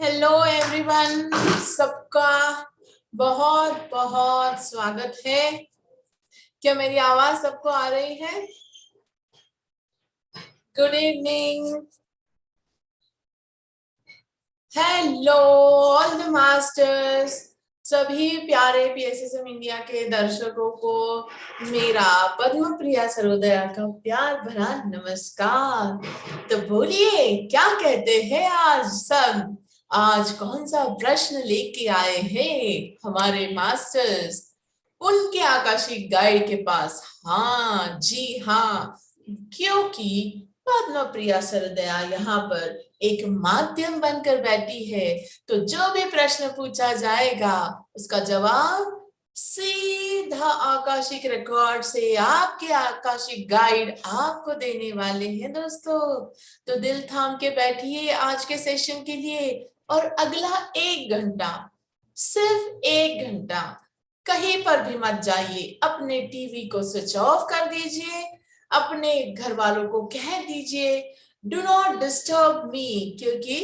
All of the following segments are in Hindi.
हेलो एवरीवन, सबका बहुत बहुत स्वागत है। क्या मेरी आवाज सबको आ रही है? Good evening. Hello all the masters, सभी प्यारे पीएसएसएम इंडिया के दर्शकों को मेरा पद्म प्रिया सरोदया का प्यार भरा नमस्कार। तो बोलिए, क्या कहते हैं आज सब? आज कौन सा प्रश्न लेके आए हैं हमारे मास्टर्स उनके आकाशिक गाइड के पास? हाँ जी हाँ, क्योंकि पद्म प्रिया सरोदया यहाँ पर एक माध्यम बनकर बैठी है, तो जो भी प्रश्न पूछा जाएगा उसका जवाब सीधा आकाशिक रिकॉर्ड से आपके आकाशिक गाइड आपको देने वाले हैं दोस्तों। तो दिल थाम के बैठिए आज के सेशन के लिए, और अगला 1 घंटा, सिर्फ 1 घंटा कहीं पर भी मत जाइए। अपने टीवी को स्विच ऑफ कर दीजिए, अपने घर वालों को कह दीजिए डू नॉट डिस्टर्ब मी, क्योंकि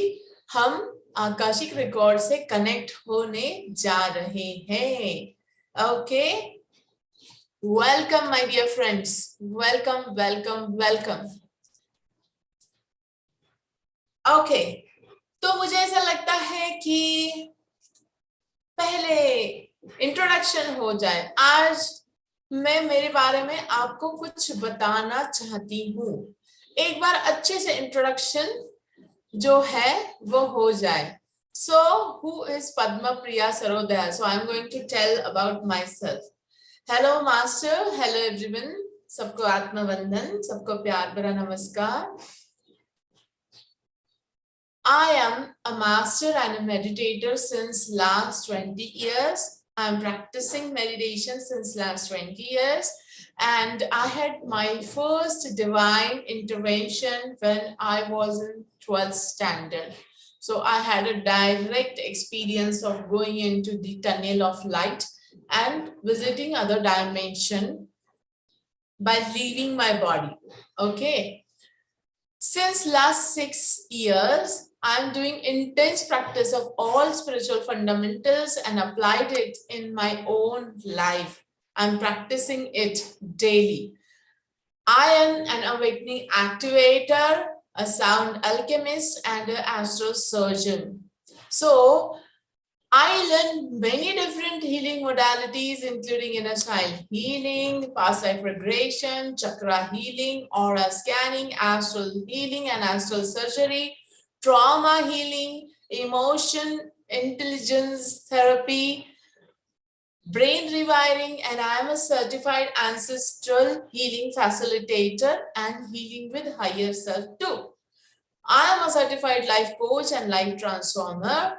हम आकाशिक रिकॉर्ड से कनेक्ट होने जा रहे हैं। Okay, welcome my dear friends, welcome welcome welcome. Okay, तो मुझे ऐसा लगता है कि पहले इंट्रोडक्शन हो जाए। आज मैं मेरे बारे में आपको कुछ बताना चाहती हूँ। एक बार अच्छे से इंट्रोडक्शन जो है वो हो जाए। So, who is Padma Priya Sarodaya? So, I am going to tell about myself. Hello, Master. Hello, everyone. सबको आत्मवंदन, सबको प्यार भरा नमस्कार। I am a master and a meditator since last 20 years. I'm practicing meditation since last 20 years. And I had my first divine intervention when I was in 12th standard. So I had a direct experience of going into the tunnel of light and visiting other dimension by leaving my body. Okay. Since last 6 years, I'm doing intense practice of all spiritual fundamentals and applied it in my own life. I'm practicing it daily. I am an awakening activator, a sound alchemist, and an astrosurgeon. So I learned many different healing modalities, including inner child healing, past life regression, chakra healing, aura scanning, astral healing and astral surgery, trauma healing, emotion intelligence therapy, brain rewiring, and I am a certified ancestral healing facilitator and healing with higher self too. I am a certified life coach and life transformer.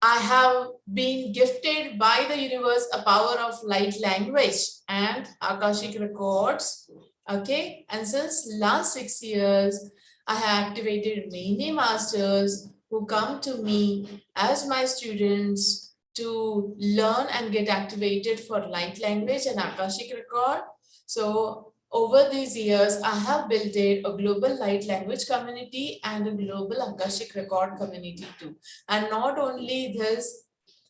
I have been gifted by the universe a power of light language and Akashic records. Okay, and since last 6 years, I have activated many masters who come to me as my students to learn and get activated for light language and Akashic record. So over these years, I have built a global light language community and a global Akashic record community too. And not only this,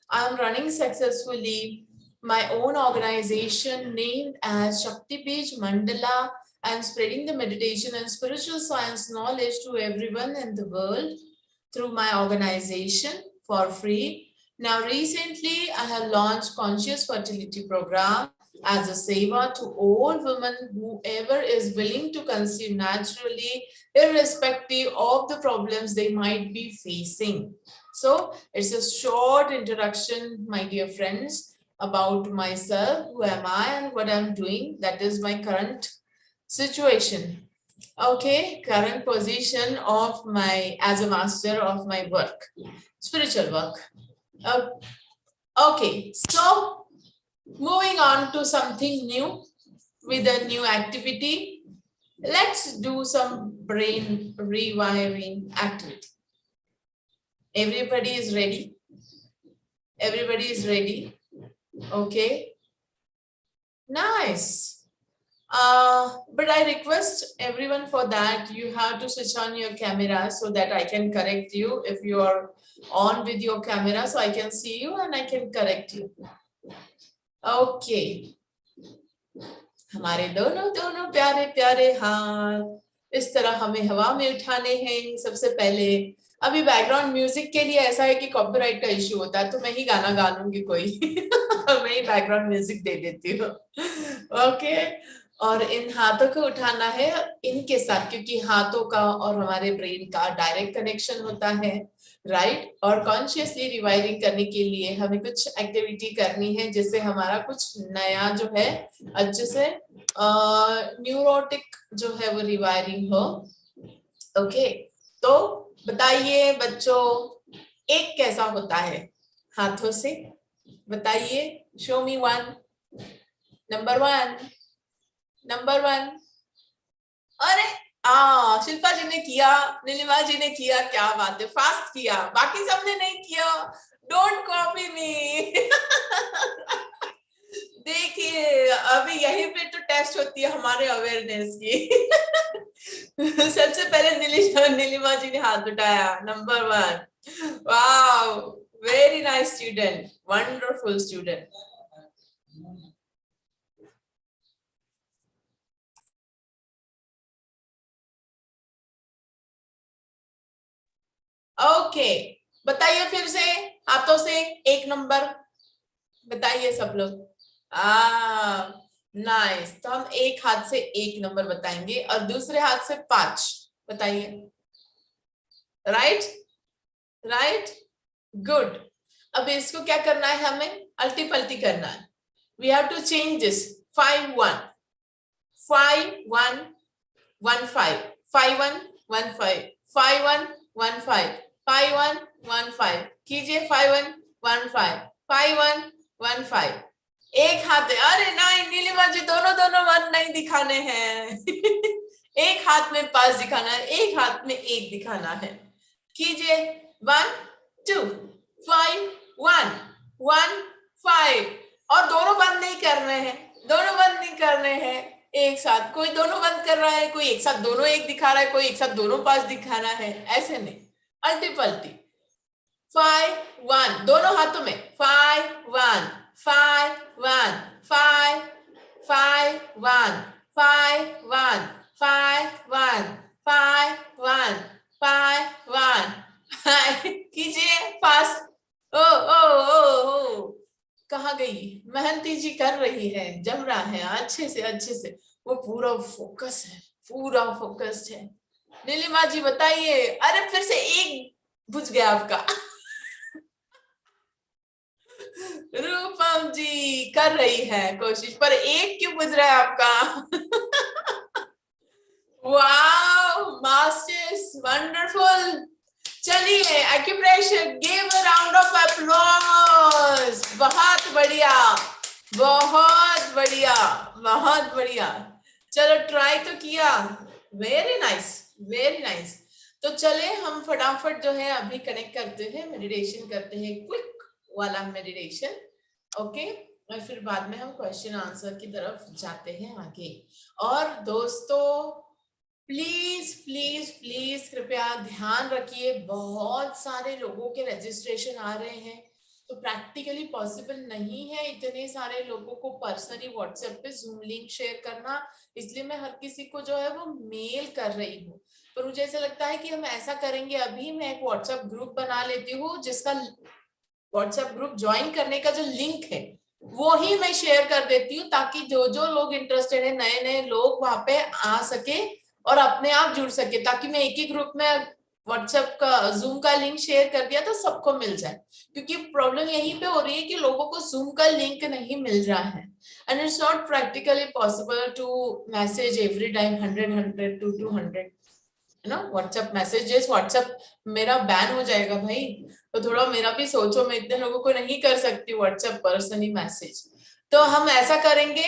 I'm running successfully my own organization named as Shakti Page Mandala. I'm spreading the meditation and spiritual science knowledge to everyone in the world through my organization for free. Now, recently, I have launched Conscious Fertility Program as a seva to all women, whoever is willing to conceive naturally, irrespective of the problems they might be facing. So it's a short introduction, my dear friends, about myself, who am I and what I'm doing. That is my current situation. Okay, current position of my as a master of my work, spiritual work. Okay, so moving on to something new with a new activity. Let's do some brain rewiring activity. Everybody is ready? Everybody is ready? Okay. Nice. But I request everyone for that. You have to switch on your camera so that I can correct you. If you are on with your camera, so I can see you and I can correct you. Okay. हमारे दोनों दोनों प्यारे प्यारे हाथ इस तरह हमें हवा में उठाने हैं सबसे पहले। अभी बैकग्राउंड म्यूजिक के लिए ऐसा है कि कॉपीराइट का इश्यू होता है, तो मैं ही गाना गा लूंगी कोई मैं ही बैकग्राउंड म्यूजिक दे देती हूँ। ओके, और इन हाथों को उठाना है इनके साथ, क्योंकि हाथों का और हमारे ब्रेन का डायरेक्ट कनेक्शन होता है, राइट। और कॉन्शियसली रिवायरिंग करने के लिए हमें कुछ एक्टिविटी करनी है जिससे हमारा कुछ नया जो है अच्छे से न्यूरोटिक जो है वो रिवायरिंग हो। ओके, तो बताइए बच्चों, एक कैसा होता है हाथों से, बताइए। शो मी वन, नंबर वन। अरे शिल्पा जी ने किया, नीलिमा जी ने किया, क्या बात है, फास्ट किया, बाकी सबने नहीं किया। डोंट कॉपी मी देखिए अभी यहीं पे तो टेस्ट होती है हमारे अवेयरनेस की सबसे पहले नीलिमा जी ने हाथ उठाया, number one. Wow, very nice student, wonderful student. Okay, बताइए फिर से हाथों से एक नंबर बताइए सब लोग। नाइस, तो हम एक हाथ से एक नंबर बताएंगे और दूसरे हाथ से 5 बताइए। Right, good. अब इसको क्या करना है, हमें अल्टी पल्टी करना है। We have to change this. 5 1 5 1 1 5 5 1 1 5 5 1 1 5 5 1 1 5 कीजिए। 5 1 1 5 5 1 1 5। एक हाथ है, अरे नहीं नीलिमा जी, दोनों 1 नहीं दिखाने हैं एक हाथ में 5 दिखाना है, एक हाथ में 1 दिखाना है। कीजिए। 1 2 5 1 1 5। और दोनों बंद नहीं करने हैं, दोनों बंद नहीं करने हैं एक साथ। कोई दोनों बंद कर रहा है, कोई एक साथ दोनों 1 दिखा रहा है, कोई एक साथ दोनों 5 दिखाना है, ऐसे नहीं, अल्टी पल्टी। 5 1 दोनों हाथों में। 5 1 5 1 5 5 1 5 1 5 1 5 1 5 1 कीजिए फास्ट। ओ ओ ओ ओ, कहाँ गई मेहंती जी, कर रही है, जम रहा है अच्छे से, वो पूरा फोकस है, पूरा फोकस्ड है। नीलिमा जी बताइए। अरे फिर से 1 बुझ गया आपका रूपम जी कर रही है कोशिश, पर 1 क्यों बुझ रहा है आपका वाओ मास्टर्स, वंडरफुल। चलिए acupressure, give a round of applause. बहुत बढ़िया, बहुत बढ़िया, बहुत बढ़िया। चलो ट्राई तो किया, वेरी नाइस, वेरी नाइस। तो चले हम फटाफट जो है अभी कनेक्ट करते हैं, मेडिटेशन करते हैं, क्विक वाला मेडिटेशन। ओके, और फिर बाद में हम क्वेश्चन आंसर की तरफ जाते हैं आगे। और दोस्तों प्लीज प्लीज प्लीज कृपया ध्यान रखिए, बहुत सारे लोगों के रजिस्ट्रेशन आ रहे हैं, तो प्रैक्टिकली पॉसिबल नहीं है इतने सारे लोगों को पर्सनली व्हाट्सएप पे जूम लिंक शेयर करना, इसलिए मैं हर किसी को जो है वो मेल कर रही हूँ। पर मुझे ऐसा लगता है कि हम ऐसा करेंगे, अभी मैं एक व्हाट्सएप ग्रुप बना लेती हूँ, जिसका व्हाट्सएप ग्रुप ज्वाइन करने का जो लिंक है वो ही मैं शेयर कर देती हूँ, ताकि जो जो लोग इंटरेस्टेड है, नए नए लोग वहां पे आ सके और अपने आप जुड़ सके, ताकि मैं एक ही ग्रुप में व्हाट्सएप का जूम का लिंक शेयर कर दिया तो सबको मिल जाए। क्योंकि प्रॉब्लम यहीं पे हो रही है कि लोगों को जूम का लिंक नहीं मिल रहा है, and it's not practically possible to message every time 100 to 200 ना व्हाट्सएप मैसेजेस। व्हाट्सएप मेरा बैन हो जाएगा भाई, तो थोड़ा मेरा भी सोचो, मैं इतने लोगों को नहीं कर सकती व्हाट्सएप पर्सनली मैसेज। तो हम ऐसा करेंगे,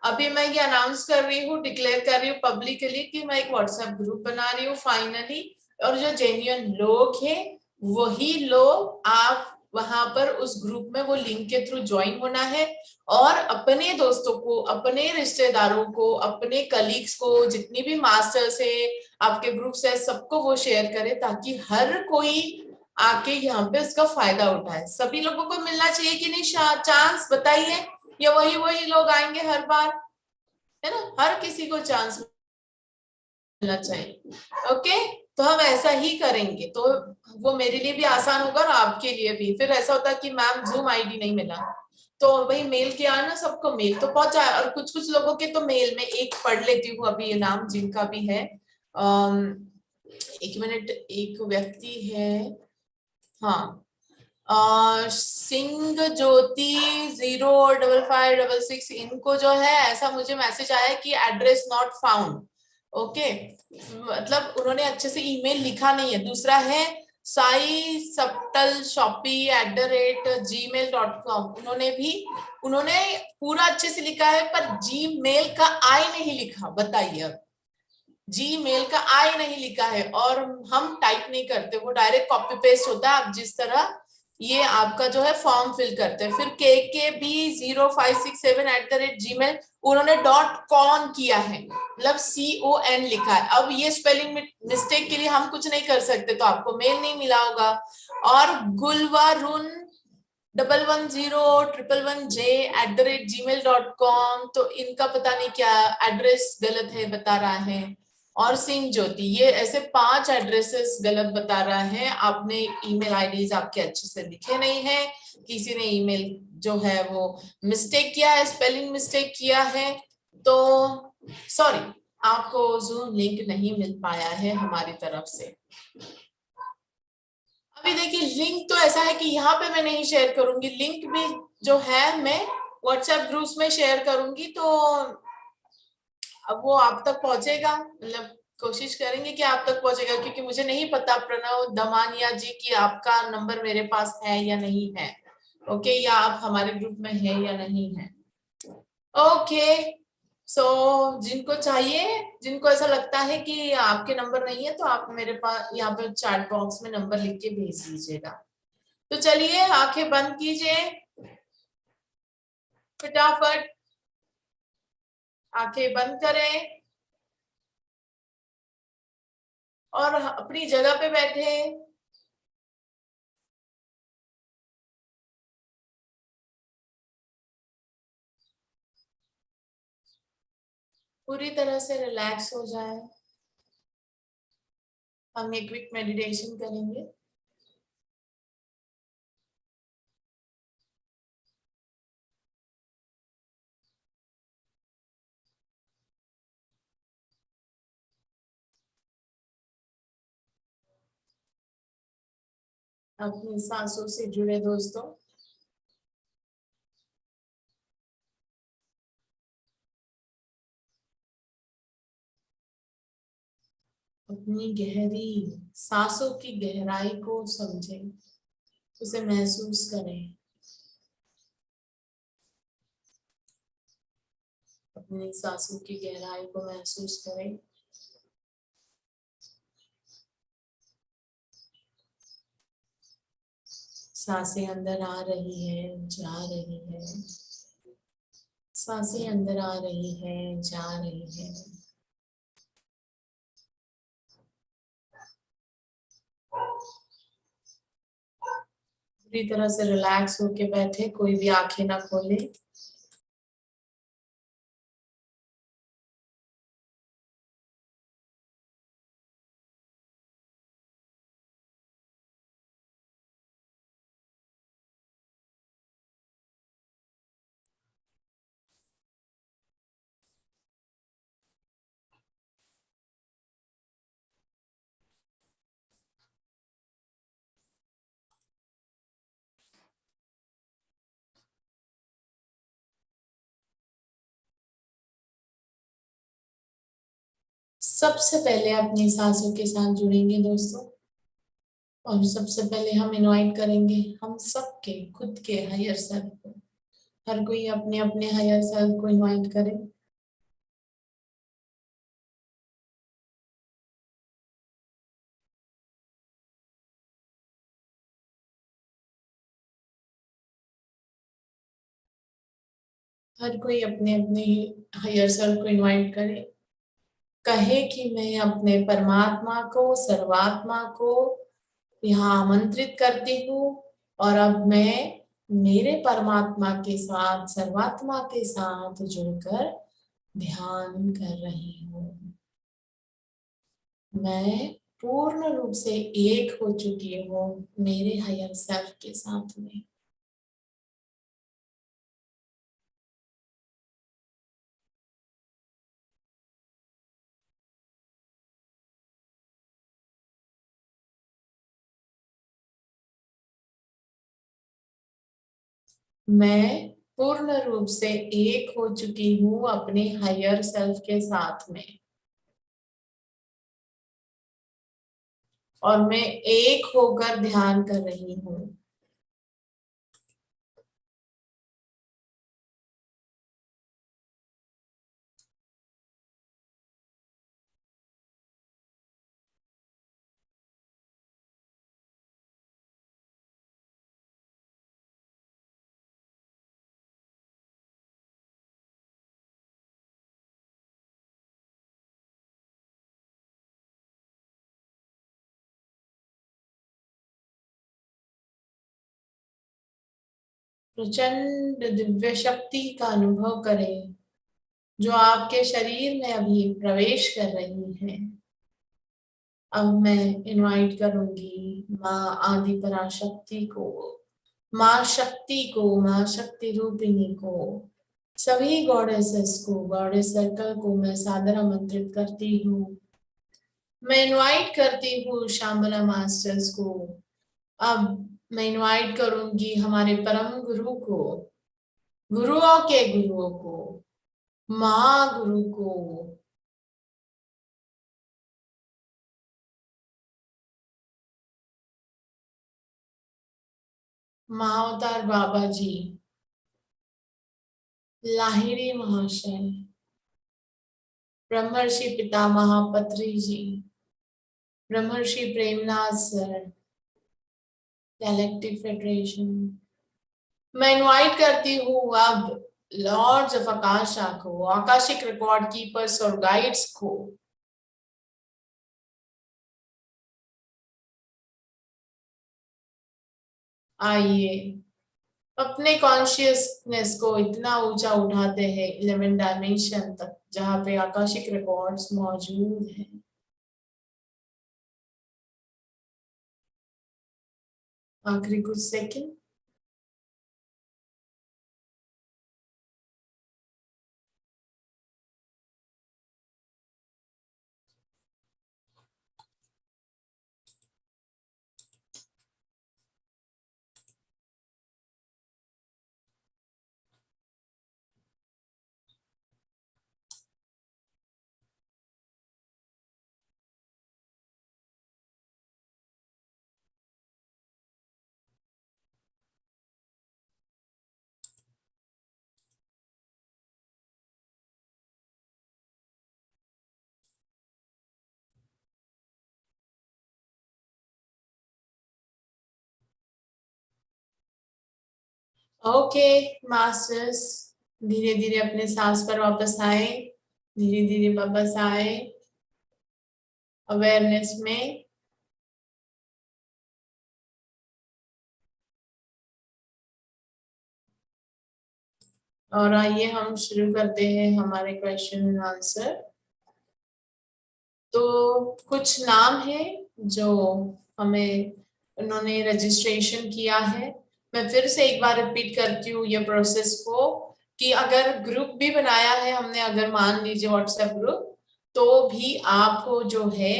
अभी मैं ये अनाउंस कर रही हूँ, डिक्लेयर कर रही हूँ पब्लिकली कि मैं एक व्हाट्सएप ग्रुप बना रही हूँ फाइनली, और जो जेन्युइन लोग हैं वही लोग आप वहां पर उस ग्रुप में वो लिंक के थ्रू ज्वाइन होना है, और अपने दोस्तों को, अपने रिश्तेदारों को, अपने कलीग्स को, जितनी भी मास्टर्स है, आपके ग्रुप्स है, सबको वो शेयर करें ताकि हर कोई आके यहाँ पे उसका फायदा उठाए। सभी लोगों को मिलना चाहिए कि नहीं चांस, बताइए, या वही वही लोग आएंगे हर बार, है ना? हर किसी को चांस मिलना चाहिए। ओके, तो हम ऐसा ही करेंगे, तो वो मेरे लिए भी आसान होगा और आपके लिए भी। फिर ऐसा होता है कि मैम जूम आईडी नहीं मिला, तो भाई मेल किया ना, सबको मेल तो पहुंचा। और कुछ कुछ लोगों के तो मेल में, एक पढ़ लेती हूँ अभी ये नाम जिनका भी है। एक मिनट, एक व्यक्ति है, हाँ, सिंह ज्योति 05566, इनको जो है ऐसा मुझे मैसेज आया कि एड्रेस नॉट फाउंड। ओके, मतलब उन्होंने अच्छे से ईमेल लिखा नहीं है। दूसरा है साई सप्टल shopee@gmail.com, उन्होंने पूरा अच्छे से लिखा है, पर जीमेल का आई नहीं लिखा। बताइए, अब जीमेल का आई नहीं लिखा है, और हम टाइप नहीं करते, वो डायरेक्ट कॉपी पेस्ट होता है। आप जिस तरह ये आपका जो है फॉर्म फिल करते हैं, फिर KKB0567 उन्होंने .com किया है, मतलब CON लिखा है। अब ये स्पेलिंग मिस्टेक के लिए हम कुछ नहीं कर सकते, तो आपको मेल नहीं मिला होगा। और गुलवारुन 111011j@gmail.com, तो इनका पता नहीं क्या एड्रेस गलत है बता रहा है। और सिंह ज्योति, ये ऐसे 5 एड्रेसेस गलत बता रहा है। आपने ईमेल आईडीज आपके अच्छे से लिखे नहीं है, किसी ने ईमेल जो है वो मिस्टेक किया है, स्पेलिंग मिस्टेक किया है, तो सॉरी, आपको जूम लिंक नहीं मिल पाया है हमारी तरफ से। अभी देखिए, लिंक तो ऐसा है कि यहाँ पे मैं नहीं शेयर करूंगी, लिंक भी जो है मैं व्हाट्सएप ग्रुप्स में शेयर करूंगी, तो अब वो आप तक पहुंचेगा, मतलब कोशिश करेंगे कि आप तक पहुंचेगा, क्योंकि मुझे नहीं पता प्रणव दमानिया जी की आपका नंबर मेरे पास है या नहीं है। ओके, या आप हमारे ग्रुप में है या नहीं है। ओके, सो जिनको चाहिए, जिनको ऐसा लगता है कि आपके नंबर नहीं है, तो आप मेरे पास यहाँ पे चैट बॉक्स में नंबर लिख के भेज दीजिएगा। तो चलिए, आंखें बंद कीजिए फटाफट, आंखें बंद करें और अपनी जगह पे बैठे। पूरी तरह से रिलैक्स हो जाए। हम एक क्विक मेडिटेशन करेंगे। अपनी सांसों से जुड़े दोस्तों, अपनी गहरी सांसों की गहराई को समझें, उसे महसूस करें। अपनी सांसों की गहराई को महसूस करें। सांसें अंदर आ रही है, जा रही है। सांसें अंदर आ रही है, जा रही है। पूरी तरह से रिलैक्स होके बैठे, कोई भी आंखें ना खोले। सबसे पहले अपनी सांसों के साथ जुड़ेंगे दोस्तों, और सबसे पहले हम इनवाइट करेंगे हम सबके खुद के हायर सेल्फ को। हर कोई अपने अपने हायर सेल्फ को इनवाइट करे। हर कोई अपने अपने हायर सेल्फ को इनवाइट करे, कहे कि मैं अपने परमात्मा को, सर्वात्मा को यहाँ आमंत्रित करती हूँ और अब मैं मेरे परमात्मा के साथ, सर्वात्मा के साथ जुड़कर ध्यान कर रही हूँ। मैं पूर्ण रूप से एक हो चुकी हूँ मेरे हायर सेल्फ के साथ में। मैं पूर्ण रूप से एक हो चुकी हूँ अपने हायर सेल्फ के साथ में और मैं एक होकर ध्यान कर रही हूँ। प्रचंड दिव्य शक्ति का अनुभव करें जो आपके शरीर में अभी प्रवेश कर रही है। अब मैं इनवाइट करूंगी माँ आदि पराशक्ति को, माँ शक्ति को, माँ शक्ति रूपिणी को, सभी गॉडेसेस को, गॉडेस सर्कल को मैं सादर आमंत्रित करती हूँ। मैं इनवाइट करती हूँ शामला मास्टर्स को। अब मैं इनवाइट करूंगी हमारे परम गुरु को, गुरुओं के गुरुओं को, माँ गुरु को, महाअवतार बाबा जी, लाहिड़ी महाशय, ब्रह्मर्षि पितामह पत्री जी, ब्रह्मर्षि प्रेमनाथ सर, गैलेक्टिक फेडरेशन। मैं इनवाइट करती हूँ अब लॉर्ड्स ऑफ आकाशा को, आकाशिक रिकॉर्ड कीपर्स और गाइड्स को, आइए अपने कॉन्शियसनेस को इतना ऊंचा उठाते हैं 11 डायमेंशन तक जहाँ पे आकाशिक रिकॉर्ड्स मौजूद हैं। आखिरी कुछ सेकंड। ओके मास्टर्स, धीरे धीरे अपने सांस पर वापस आए, धीरे धीरे वापस आए अवेयरनेस में। और आइए हम शुरू करते हैं हमारे क्वेश्चन एंड आंसर। तो कुछ नाम है जो हमें उन्होंने रजिस्ट्रेशन किया है। मैं फिर से एक बार रिपीट करती हूँ ये प्रोसेस को कि अगर ग्रुप भी बनाया है हमने, अगर मान लीजिए व्हाट्सएप ग्रुप, तो भी आपको जो है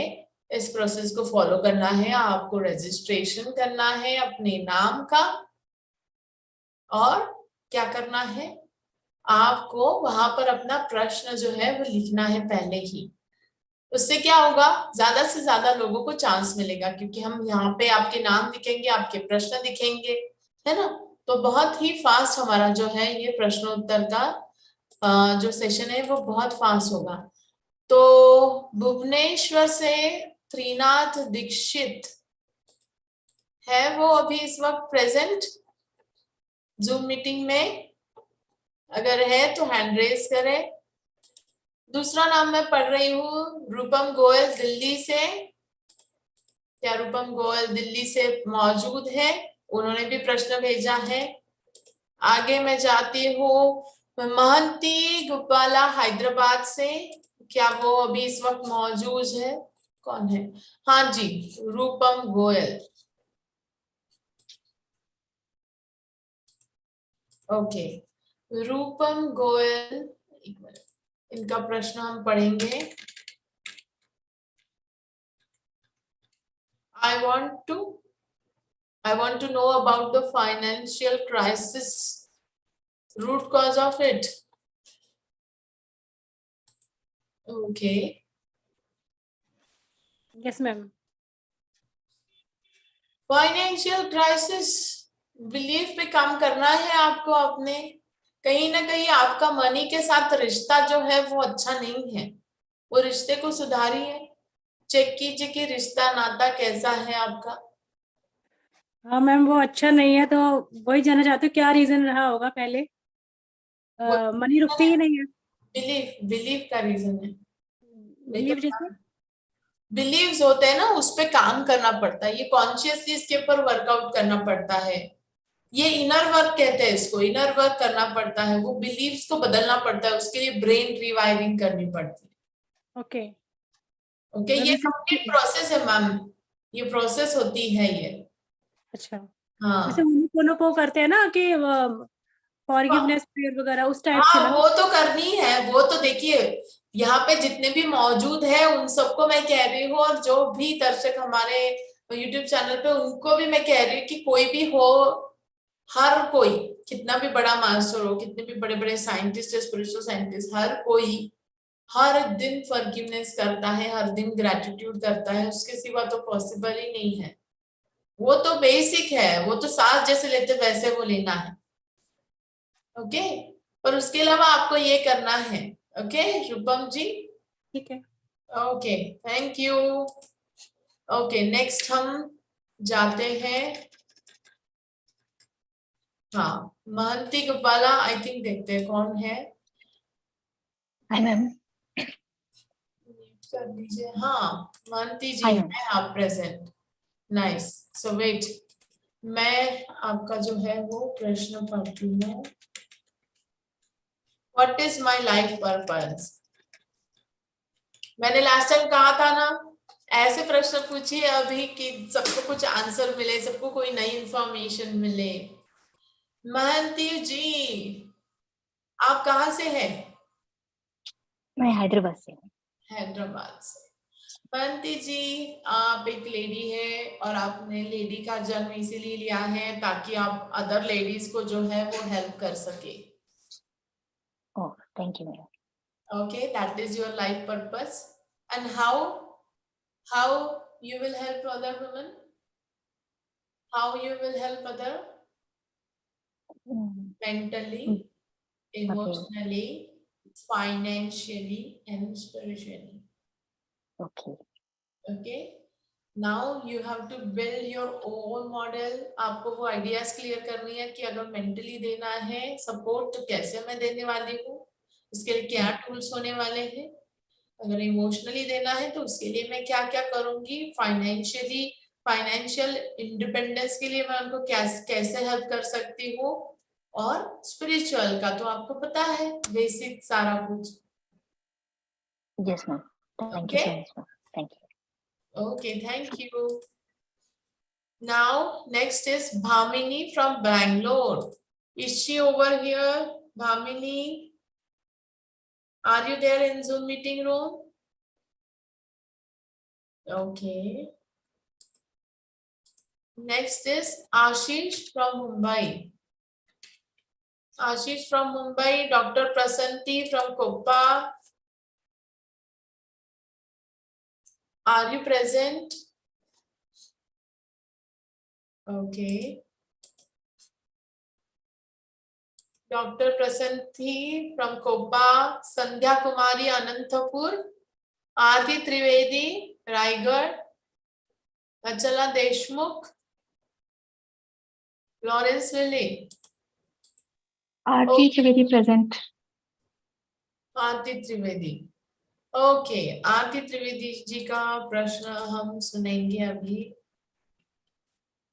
इस प्रोसेस को फॉलो करना है। आपको रजिस्ट्रेशन करना है अपने नाम का और क्या करना है, आपको वहां पर अपना प्रश्न जो है वो लिखना है पहले ही। उससे क्या होगा, ज्यादा से ज्यादा लोगों को चांस मिलेगा क्योंकि हम यहाँ पे आपके नाम दिखेंगे, आपके प्रश्न दिखेंगे, है ना। तो बहुत ही फास्ट हमारा जो है ये प्रश्नोत्तर का जो सेशन है वो बहुत फास्ट होगा। तो भुवनेश्वर से त्रिनाथ दीक्षित है वो अभी इस वक्त प्रेजेंट जूम मीटिंग में। अगर है तो हैंड रेज करें। दूसरा नाम मैं पढ़ रही हूँ, रूपम गोयल दिल्ली से। क्या रूपम गोयल दिल्ली से मौजूद है? उन्होंने भी प्रश्न भेजा है। आगे मैं जाती हूँ, महंती गोपाला हैदराबाद से। क्या वो अभी इस वक्त मौजूद है? कौन है? हाँ जी, रूपम गोयल। ओके, रूपम गोयल, एक मिनट, इनका प्रश्न हम पढ़ेंगे। I want to know about the financial crisis, root cause of it. Okay. Yes, ma'am. Financial crisis, belief पे काम करना है आपको अपने। कहीं ना कहीं आपका मनी के साथ रिश्ता जो है वो अच्छा नहीं है, वो रिश्ते को सुधारिए। चेक कीजिए कि रिश्ता नाता कैसा है आपका। हाँ मैम, वो अच्छा नहीं है, तो वही जानना चाहती हूँ क्या रीजन रहा होगा पहले। मनी रुकती ही नहीं है। बिलीफ, बिलीफ का रीजन है। बिलीव जैसे? बिलीव्स होते हैं ना, उस पे काम करना पड़ता है। ये कॉन्शियसली इसके ऊपर वर्कआउट करना पड़ता है। ये इनर वर्क कहते हैं इसको, इनर वर्क करना पड़ता है। वो बिलीव्स को बदलना पड़ता है, उसके लिए ब्रेन रिवायरिंग करनी पड़ती है। ओके। ओके, ये कंप्लीट प्रोसेस है मैम, ये प्रोसेस होती है ये। अच्छा, जैसे हाँ को करते हैं ना कि फॉरगिवनेस प्रेयर वगैरह, उस टाइप से हाँ, ना? वो तो करनी है। वो तो देखिए, यहाँ पे जितने भी मौजूद है उन सबको मैं कह रही हूँ, और जो भी दर्शक हमारे यूट्यूब चैनल पे, उनको भी मैं कह रही हूँ कि कोई भी हो, हर कोई, कितना भी बड़ा मास्टर हो, कितने भी बड़े बड़े साइंटिस्ट, स्पिरिचुअल साइंटिस्ट, हर कोई हर दिन फॉरगिवनेस करता है, हर दिन ग्रेटिट्यूड करता है। उसके सिवा तो पॉसिबल ही नहीं है। वो तो बेसिक है, वो तो सांस जैसे लेते वैसे वो लेना है। ओके, पर उसके अलावा आपको ये करना है। ओके रूपम जी, ठीक है। Okay, thank you. Okay, next हम जाते हैं, हाँ, महंती गोपाला, आई थिंक देखते हैं कौन है। Hi ma'am. कर दीजिए, हाँ महंती जी हाय हैं मैम। आप प्रेजेंट। नाइस, सो वेट, मैं आपका जो है वो प्रश्न पढ़ती हूँ। What is my life purpose? मैंने लास्ट टाइम कहा था ना, ऐसे प्रश्न पूछिए अभी कि सबको कुछ आंसर मिले, सबको कोई नई इंफॉर्मेशन मिले। महंती जी, आप कहाँ से हैं? मैं हैदराबाद से हूँ। हैदराबाद से। महंती जी, आप एक लेडी है, और आपने लेडी का जन्म इसीलिए लिया है ताकि आप अदर लेडीज को जो है वो हेल्प कर सके। Oh, thank you ma'am. Okay, that is your life purpose. And how you will help other women? How you will help other? Mentally, emotionally, financially, and spiritually. Okay. Okay. Now you have to build your own model. आपको वो आइडियाज क्लियर करनी है कि अगर मेंटली देना है सपोर्ट तो कैसे मैं देने वाली हूँ, उसके लिए क्या टूल्स होने वाले हैं। अगर इमोशनली देना है तो उसके लिए मैं क्या क्या करूंगी। फाइनेंशियली, फाइनेंशियल इंडिपेंडेंस के लिए मैं उनको कैसे हेल्प कर सकती हूँ। और स्पिरिचुअल का तो आपको पता है, बेसिक सारा कुछ। Yes ma'am, thank you okay so much ma'am, thank you. Okay, thank you. Now next is Bhamini from Bangalore. Is she over here? Bhamini, are you there in Zoom meeting room? Okay. Next is Ashish from Mumbai. Ashish from Mumbai, Dr. Prasanti from Koppa. Are you present? Okay. Dr. Prasanti from Koppa, Sandhya Kumari Anantapur, Adi Trivedi, Raigad, Achala Deshmukh, Lawrence Lilly. Aarti Trivedi present. Aarti Trivedi, okay. आरती त्रिवेदी जी का प्रश्न हम सुनेंगे अभी।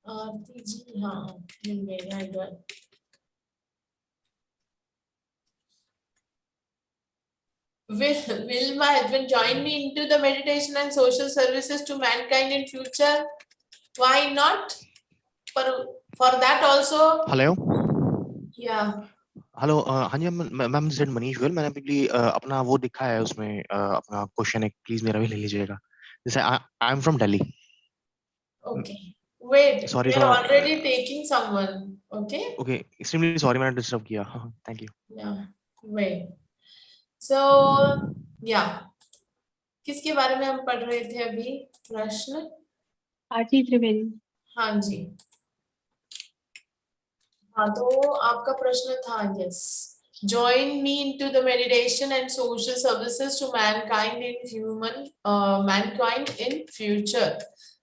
आरती जी, हाँ मिल गया इधर। Will my husband join me into the meditation and social services to mankind in future? Why not? For that also, hello yeah. Hello हाँ जी मैम सेड मनीष गोयल। मैंने अभी अपना वो दिखा है उसमें अपना क्वेश्चन एक प्लीज मेरा भी ले लीजिएगा। जैसे I am from Delhi. Okay. Wait, sorry we are for already taking someone. Okay. Okay extremely sorry मैंने डिस्टर्ब किया। Thank you. Yeah. Wait. So, yeah. किसके बारे में हम पढ़ रहे थे अभी प्रश्न? आरती त्रिवेदी। हाँ जी। हाँ, तो आपका प्रश्न था, yes, join me into the meditation and social services to mankind in future।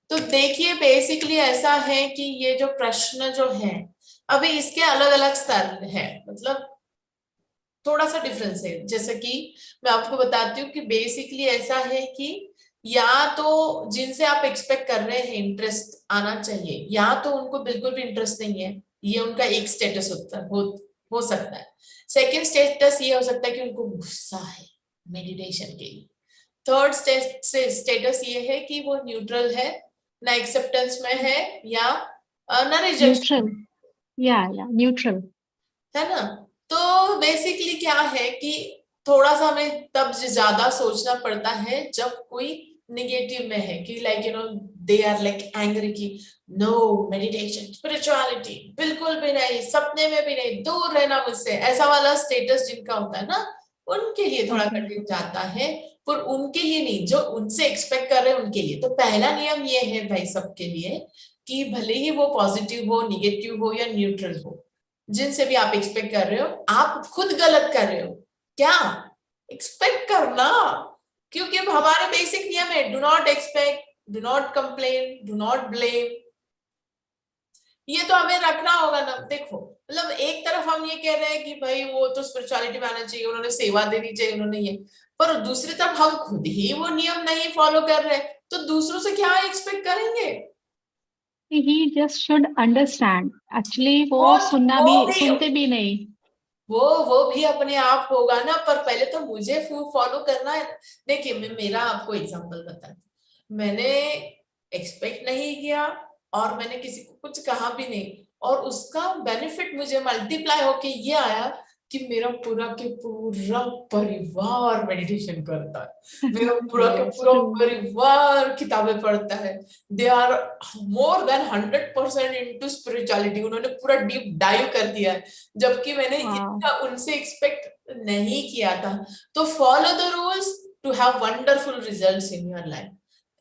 तो देखिए बेसिकली ऐसा है कि ये जो प्रश्न जो है अभी इसके अलग अलग स्तर है, मतलब थोड़ा सा डिफरेंस है। जैसे कि मैं आपको बताती हूँ कि बेसिकली ऐसा है कि या तो जिनसे आप एक्सपेक्ट कर रहे हैं इंटरेस्ट आना चाहिए, या तो उनको बिल्कुल भी इंटरेस्ट नहीं है, ये उनका एक स्टेटस हो सकता है। सेकंड स्टेटस ये हो सकता है कि उनको गुस्सा है मेडिटेशन के लिए। थर्ड स्टेटस ये है कि वो न्यूट्रल है, ना एक्सेप्टेंस में है या ना रिजेक्शन, न्यूट्रल, या न्यूट्रल है ना। तो बेसिकली क्या है कि थोड़ा सा हमें तब ज्यादा सोचना पड़ता है जब कोई निगेटिव में है कि like they are like angry की नो मेडिटेशन स्पिरिचुअलिटी बिल्कुल भी नहीं, सपने में भी नहीं, दूर रहना मुझसे, ऐसा वाला स्टेटस जिनका होता है ना, उनके लिए थोड़ा कठिन जाता है। पर उनके लिए नहीं, जो उनसे एक्सपेक्ट कर रहे हैं उनके लिए तो पहला नियम ये है भाई सबके लिए कि भले ही वो पॉजिटिव हो, निगेटिव हो या न्यूट्रल हो, जिनसे भी आप एक्सपेक्ट कर रहे हो आप खुद गलत कर रहे हो क्या, एक्सपेक्ट करना। क्योंकि हमारे बेसिक नियम है, do not expect, do not complain, do not blame. ये तो हमें रखना होगा ना। देखो मतलब एक तरफ हम ये कह रहे हैं कि भाई वो तो स्पिरिचुअलिटी में आना चाहिए, उन्होंने सेवा देनी चाहिए, उन्होंने ये, पर दूसरी तरफ हम खुद ही वो नियम नहीं फॉलो कर रहे तो दूसरों से क्या एक्सपेक्ट करेंगे। ही जस्ट शुड अंडरस्टैंड। एक्चुअली वो सुनते भी नहीं। वो भी अपने आप होगा ना, पर पहले तो मुझे फॉलो करना है। देखिए मैं मेरा आपको एग्जांपल बताती हूँ। मैंने एक्सपेक्ट नहीं किया और मैंने किसी को कुछ कहा भी नहीं, और उसका बेनिफिट मुझे मल्टीप्लाई होके ये आया कि मेरा पूरा के पूरा परिवार मेडिटेशन करता है, मेरा पूरा के पूरा परिवार किताबें पढ़ता है, they are more than 100% into spirituality, उन्होंने पूरा डीप डाइव कर दिया है, जबकि मैंने इतना उनसे एक्सपेक्ट नहीं किया था। तो follow the rules to have wonderful results in your life.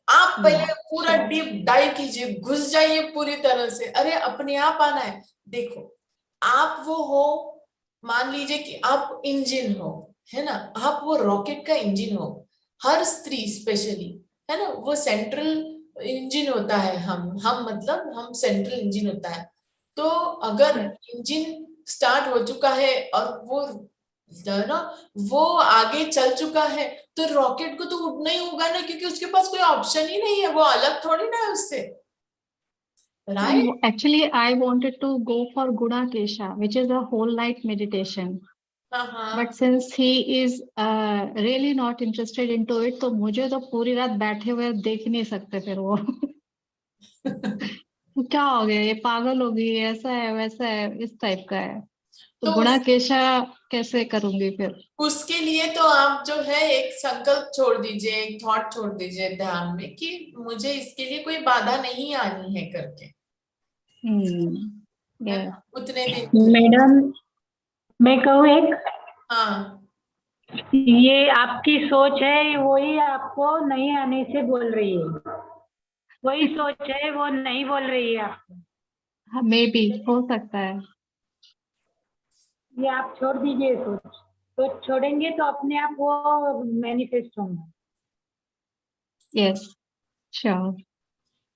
आप पहले पूरा डीप डाइव कीजिए, घुस जाइए पूरी तरह से, अरे अपने आप आना है। देखो आप वो हो, मान लीजिए कि आप इंजन हो, है ना, आप वो रॉकेट का इंजन हो, हर स्त्री स्पेशली, है ना, वो सेंट्रल इंजन होता है, हम मतलब हम सेंट्रल इंजन होता है। तो अगर इंजन स्टार्ट हो चुका है और वो आगे चल चुका है तो रॉकेट को तो उड़ना ही होगा ना, क्योंकि उसके पास कोई ऑप्शन ही नहीं है, वो अलग थोड़ी ना है उससे, right. Actually, I wanted to go for Gudakesha, which is a whole night meditation. But since he is really not interested into it, तो मुझे तो पूरी रात बैठे हुए देख नहीं सकते फिर वो क्या हो गया, ये पागल हो गई, ऐसा है वैसा है, इस टाइप का है। तो गुणाकेशा कैसे करूंगी फिर? उसके लिए तो आप जो है एक संकल्प छोड़ दीजिए, एक थॉट छोड़ दीजिए ध्यान में कि मुझे इसके लिए कोई बाधा नहीं आनी है करके, उतने दिन। मैडम मैं कहूँ एक, हाँ ये आपकी सोच है, वही आपको नहीं आने से बोल रही है, वही सोच है वो नहीं बोल रही है आपको। मे बी हो सकता है। ये आप छोड़ दीजिए सोच, तो छोड़ेंगे तो अपने आप वो मैनिफेस्ट होंगे। Yes sure,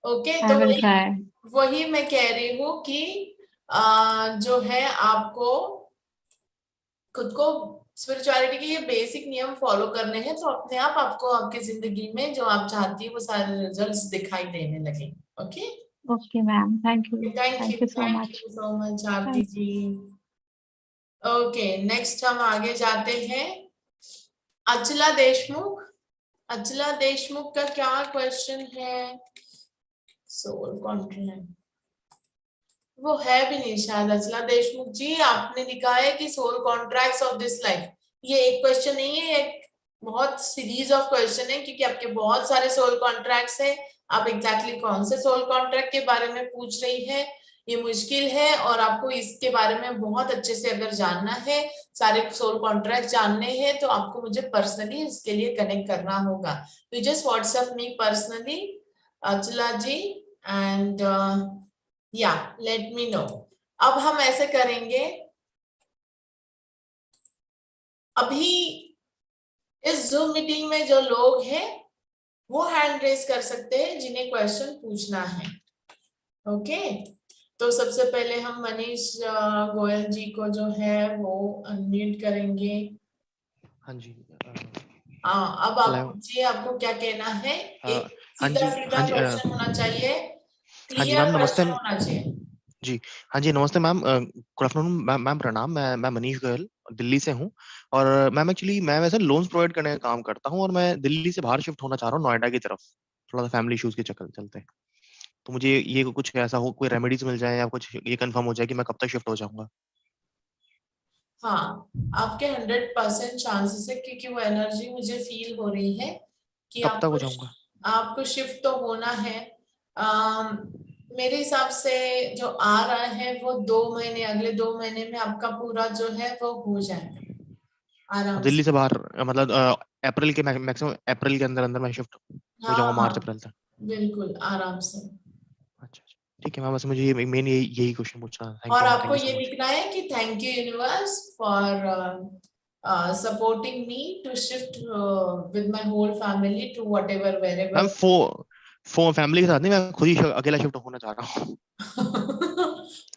okay. आई तो विल ट्राई। वही मैं कह रही हूँ कि जो है आपको खुद को स्पिरिचुअलिटी के ये बेसिक नियम फॉलो करने हैं, तो अपने आप आपको आपकी जिंदगी में जो आप चाहती है वो सारे रिजल्ट्स दिखाई देने लगे। Okay, Okay, ma'am. Thank you. Thank Thank you so thank much. You so much Aarti ji. Okay, next हम आगे जाते हैं। अचला देशमुख, अचला देशमुख का क्या क्वेश्चन है? सोल कॉन्ट्रैक्ट वो है भी नहीं शायद। अचला देशमुख जी, आपने लिखा है कि soul contracts of this life. ये एक क्वेश्चन नहीं है, एक बहुत सीरीज ऑफ क्वेश्चन है, क्योंकि आपके बहुत सारे सोल कॉन्ट्रैक्ट्स हैं। आप एग्जैक्टली कौन से सोल कॉन्ट्रैक्ट के बारे में पूछ रही है ये मुश्किल है, और आपको इसके बारे में बहुत अच्छे से अगर जानना है, सारे सोल कॉन्ट्रैक्ट जानने हैं, तो आपको मुझे पर्सनली इसके लिए कनेक्ट करना होगा। You just WhatsApp me personally Achala ji, and या लेट मी नो। अब हम ऐसे करेंगे, अभी इस जूम मीटिंग में जो लोग हैं वो हैंड रेज कर सकते हैं जिन्हें क्वेश्चन पूछना है। ओके, तो सबसे पहले हम मनीष गोयल जी को जो है वो अनम्यूट करेंगे। हाँ जी। अब आप जी, आपको क्या कहना है? एक सीधा सीधा क्वेश्चन होना चाहिए, क्लियर क्वेश्चन होना चाहिए। जी हाँ जी, नमस्ते मैम। गुड आफ्टरनून मैम, प्रणाम। मैं मनीष गोयल दिल्ली से हूँ, और मैम एक्चुअली मैं वैसे लोन्स प्रोवाइड करने का काम करता हूँ, और मैं दिल्ली से बाहर शिफ्ट होना चाह रहा हूँ नोएडा की तरफ, थोड़ा सा फैमिली इश्यूज के चक्कर चलते हैं। तो मुझे ये कुछ ऐसा हो, कोई रेमेडीज मिल जाए या कुछ ये कंफर्म हो जाए कि मैं कब तक शिफ्ट हो जाऊंगा। हाँ, आपके 100% चांसेस है, क्योंकि वो एनर्जी मुझे फील हो रही है कि कब तक हो जाऊंगा? आपको शिफ्ट तो होना है। मेरे हिसाब से जो आ रहा है वो 2 महीने, अगले 2 महीने में आपका पूरा जो है वो हो जाएगा आराम दिल्ली से। से बाहर मतलब अप्रैल के मैक्सिमम अप्रैल के अंदर अंदर मैं शिफ्ट हो जाऊंगा, मार्च अप्रैल तक। बिल्कुल आराम से। अच्छा, ठीक है मैम, बस मुझे ये मेन यही क्वेश्चन पूछना था। और आपको ये लिखना है कि thank you universe for supporting me to shift with my whole family to whatever wherever। Ma'am family के साथ नहीं, मैं खुद ही अकेला शिफ्ट होना चाह रहा हूँ।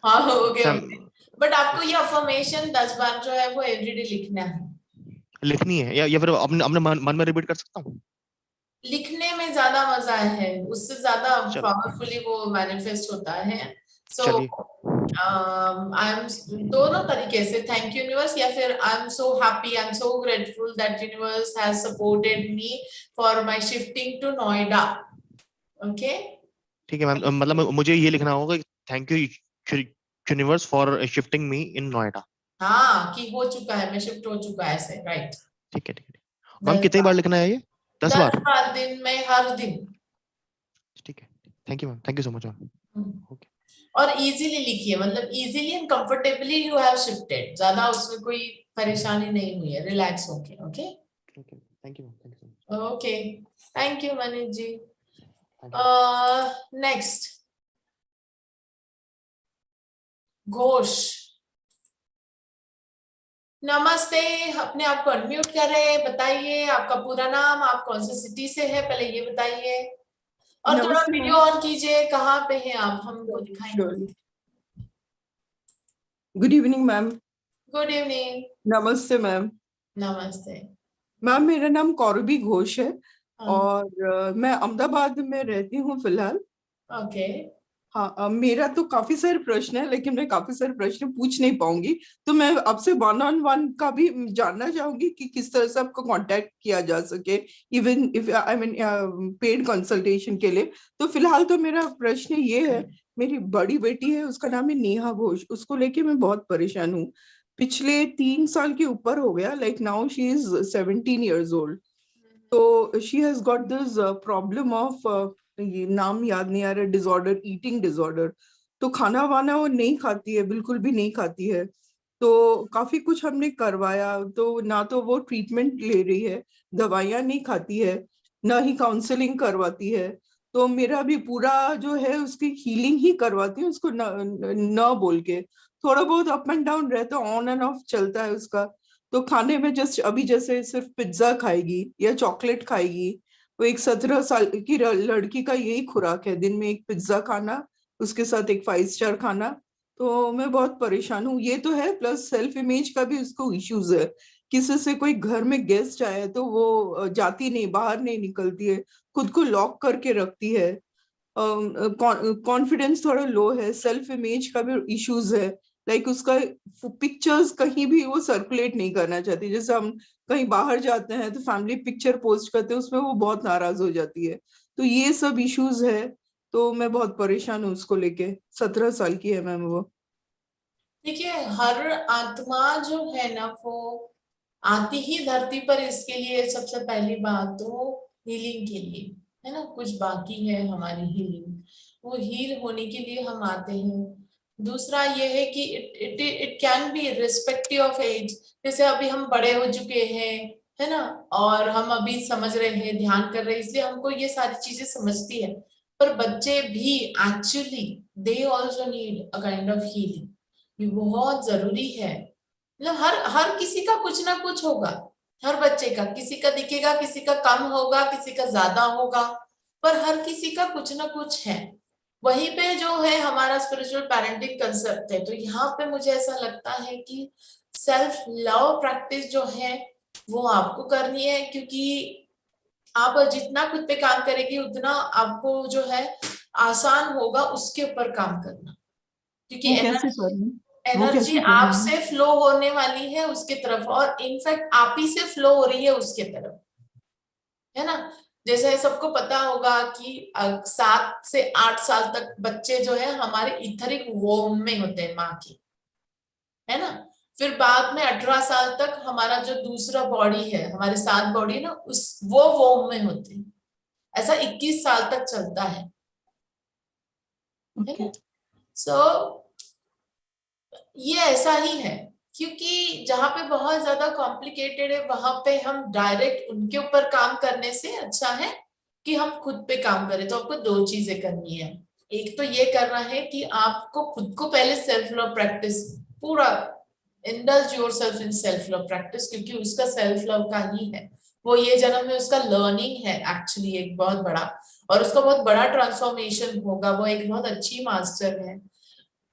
हाँ, ओके ओके, बट आपको ये अफर्मेशन 10 बार जो है वो एवरीडे लिखना है। लिखनी है या फिर अपने मन में रिपीट कर सकता हूँ? लिखने में ज्यादा मजा है, उससे ज्यादा पावरफुली वो मैनिफेस्ट होता है। सो आई एम दोनों तरीके से, थैंक यू यूनिवर्स, या फिर I am so happy, I am so grateful that universe has supported me for my shifting to Noida. Okay, ठीक है मैम, मतलब मुझे ये लिखना होगा thank you universe for shifting me in Noida. हाँ, कि हो चुका है, मैं शिफ्ट हो चुका है ऐसे, राइट। ठीक है मैम, कितनी बार लिखना है ये? 10 बार दिन में, हर दिन। ठीक है, thank you ma'am, thank you so much ma'am. Okay, और इजीली लिखिए, मतलब easily and comfortably you have shifted, ज्यादा उसमें कोई परेशानी नहीं हुई है, रिलैक्स होके। Okay, thank you ma'am, thank you. Okay, thank you Manish ji. Next Ghosh, नमस्ते, अपने आप को अनम्यूट करें, बताइए आपका पूरा नाम, आप कौन सी सिटी से है, पहले ये बताइए, और थोड़ा वीडियो ऑन कीजिए, कहाँ पे हैं आप, हमको दिखाएंगे। Good evening ma'am. Good evening. नमस्ते मैम। नमस्ते मैम, मेरा नाम कौरबी घोष है, और मैं अहमदाबाद में रहती हूँ फिलहाल। ओके, हाँ, मेरा तो काफी सारे प्रश्न है, लेकिन मैं काफी सारे प्रश्न पूछ नहीं पाऊंगी, तो मैं आपसे 1-on-1 का भी जानना चाहूंगी कि किस तरह से आपको कांटेक्ट किया जा सके, even if I mean paid consultation के लिए। तो फिलहाल तो मेरा प्रश्न ये है, मेरी बड़ी बेटी है, उसका नाम है नेहा घोष, उसको लेके मैं बहुत परेशान हूँ। पिछले 3 साल के ऊपर हो गया, like now she is 17 years old। तो she has got this problem of, ये नाम याद नहीं आ रहा, डिसऑर्डर, ईटिंग डिसऑर्डर। तो खाना वाना वो नहीं खाती है, बिल्कुल भी नहीं खाती है। तो काफी कुछ हमने करवाया, तो ना तो वो ट्रीटमेंट ले रही है, दवाइयां नहीं खाती है, ना ही काउंसलिंग करवाती है। तो मेरा भी पूरा जो है उसकी हीलिंग ही करवाती हूँ उसको, न बोल के। थोड़ा बहुत अप एंड डाउन रहता है, ऑन एंड ऑफ चलता है उसका। तो खाने में जस्ट अभी जैसे सिर्फ पिज्जा खाएगी या चॉकलेट खाएगी। वो एक 17 साल की लड़की का यही खुराक है, दिन में एक पिज्जा खाना, उसके साथ एक 5 स्टार खाना, तो मैं बहुत परेशान हूँ, ये तो है, प्लस सेल्फ इमेज का भी उसको इश्यूज है। किसी से कोई घर में गेस्ट आए तो वो जाती नहीं, बाहर नहीं निकलती है, खुद को लॉक करके रखती है, कॉन्फिडेंस थोड़ा लो है, सेल्फ इमेज का भी इश्यूज है। लाइक उसका पिक्चर्स कहीं भी वो सर्कुलेट नहीं करना चाहती, जैसे हम कहीं बाहर जाते हैं तो फैमिली पिक्चर पोस्ट करते हैं, उसमें वो बहुत नाराज हो जाती है। तो ये सब इश्यूज है, तो मैं बहुत परेशान हूँ उसको लेके। 17 साल की है मैम वो। देखिए, हर आत्मा जो है ना वो आती ही धरती पर इसके लिए, सबसे पहली बात तो हीलिंग के लिए, है ना, कुछ बाकी है हमारी हीलिंग, वो हील होने के लिए हम आते हैं। दूसरा ये है कि it can be respective of age. जैसे अभी हम बड़े हो चुके हैं, है ना, और हम अभी समझ रहे हैं, ध्यान कर रहे हैं, इसलिए हमको ये सारी चीजें समझती है। पर बच्चे भी actually they also need a kind of healing. ये बहुत जरूरी है। मतलब हर हर किसी का कुछ ना कुछ होगा, हर बच्चे का, किसी का दिखेगा, किसी का कम होगा, किसी का ज्यादा होगा, पर हर किसी का कुछ ना कुछ है। वहीं पे जो है हमारा स्पिरिचुअल पेरेंटिंग कंसेप्ट है। तो यहाँ पे मुझे ऐसा लगता है कि सेल्फ लव प्रैक्टिस जो है वो आपको करनी है, क्योंकि आप जितना खुद पे काम करेगी उतना आपको जो है आसान होगा उसके ऊपर काम करना, क्योंकि वो कैसे करूँ? वो एनर्जी कैसे करूँ मैम? आपसे फ्लो होने वाली है उसके तरफ, और इनफैक्ट आप ही से फ्लो हो रही है उसके तरफ, है ना। जैसे सबको पता होगा कि 7 से 8 साल तक बच्चे जो है हमारे इथरिक वोम में होते हैं, माँ की, है ना। फिर बाद में 18 साल तक हमारा जो दूसरा बॉडी है, हमारे 7 बॉडी है ना, उस वो वोम में होते हैं। ऐसा 21 साल तक चलता है Okay. सो ये ऐसा ही है, क्योंकि जहां पे बहुत ज्यादा कॉम्प्लिकेटेड है वहां पे हम डायरेक्ट उनके ऊपर काम करने से अच्छा है कि हम खुद पे काम करें। तो आपको 2 चीजें करनी है। एक तो ये करना है कि आपको खुद को पहले सेल्फ लव प्रैक्टिस पूरा indulge yourself in self love practice, क्योंकि उसका सेल्फ लव का ही है वो, ये जन्म में उसका लर्निंग है एक्चुअली एक बहुत बड़ा, और उसका बहुत बड़ा ट्रांसफॉर्मेशन होगा। वो एक बहुत अच्छी मास्टर है,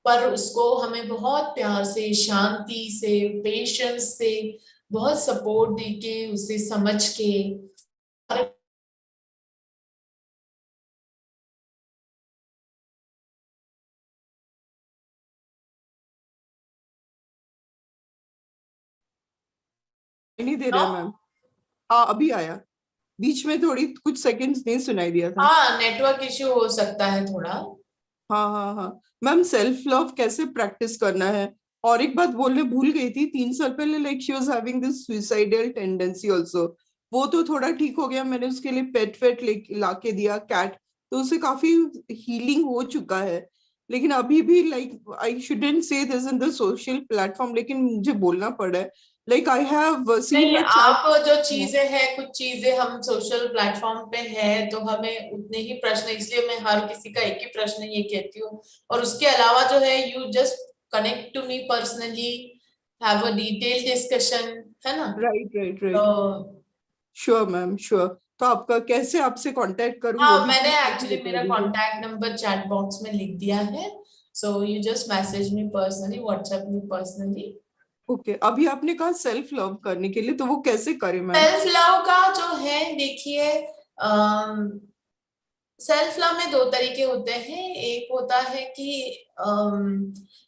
पर उसको हमें बहुत प्यार से, शांति से, पेशेंस से, बहुत सपोर्ट देके, उसे समझ के, नहीं दे रहा है मैम। हाँ अभी आया, बीच में थोड़ी कुछ सेकंड्स नहीं सुनाई दिया था। हाँ नेटवर्क इश्यू हो सकता है थोड़ा। हाँ हाँ हाँ मैम, सेल्फ लव कैसे प्रैक्टिस करना है? और एक बात बोलने भूल गई थी, 3 साल पहले like she was having this suicidal tendency also. वो तो थोड़ा ठीक हो गया, मैंने उसके लिए पेट वेट ला के दिया, कैट, तो उससे काफी हीलिंग हो चुका है। लेकिन अभी भी लाइक आई शुडंट से this in the social platform, लेकिन मुझे बोलना पड़ा है। लाइक आई हैव सीन नहीं, अ आप जो चैट। चीजें हैं, कुछ चीजें हम सोशल प्लेटफॉर्म पे है तो हमें उतने ही प्रश्न, इसलिए मैं हर किसी का एक ही प्रश्न ये कहती हूँ। और उसके अलावा जो है you just connect to me personally, have a detail discussion, है ना। राइट राइट राइट, तो श्योर मैम श्योर। तो आपका कैसे आपसे कांटेक्ट करूं वो हाँ, भी मैंने प्लीज एक्चुअली बता मेरा दीजिए। कांटेक्ट नंबर चैट बॉक्स में लिख दिया है, so you just message me personally, WhatsApp me personally. Okay, अभी आपने कहा सेल्फ लव करने के लिए, तो वो कैसे करें मैम? सेल्फ लव का जो है देखिए, सेल्फ लव में 2 तरीके होते हैं। एक होता है कि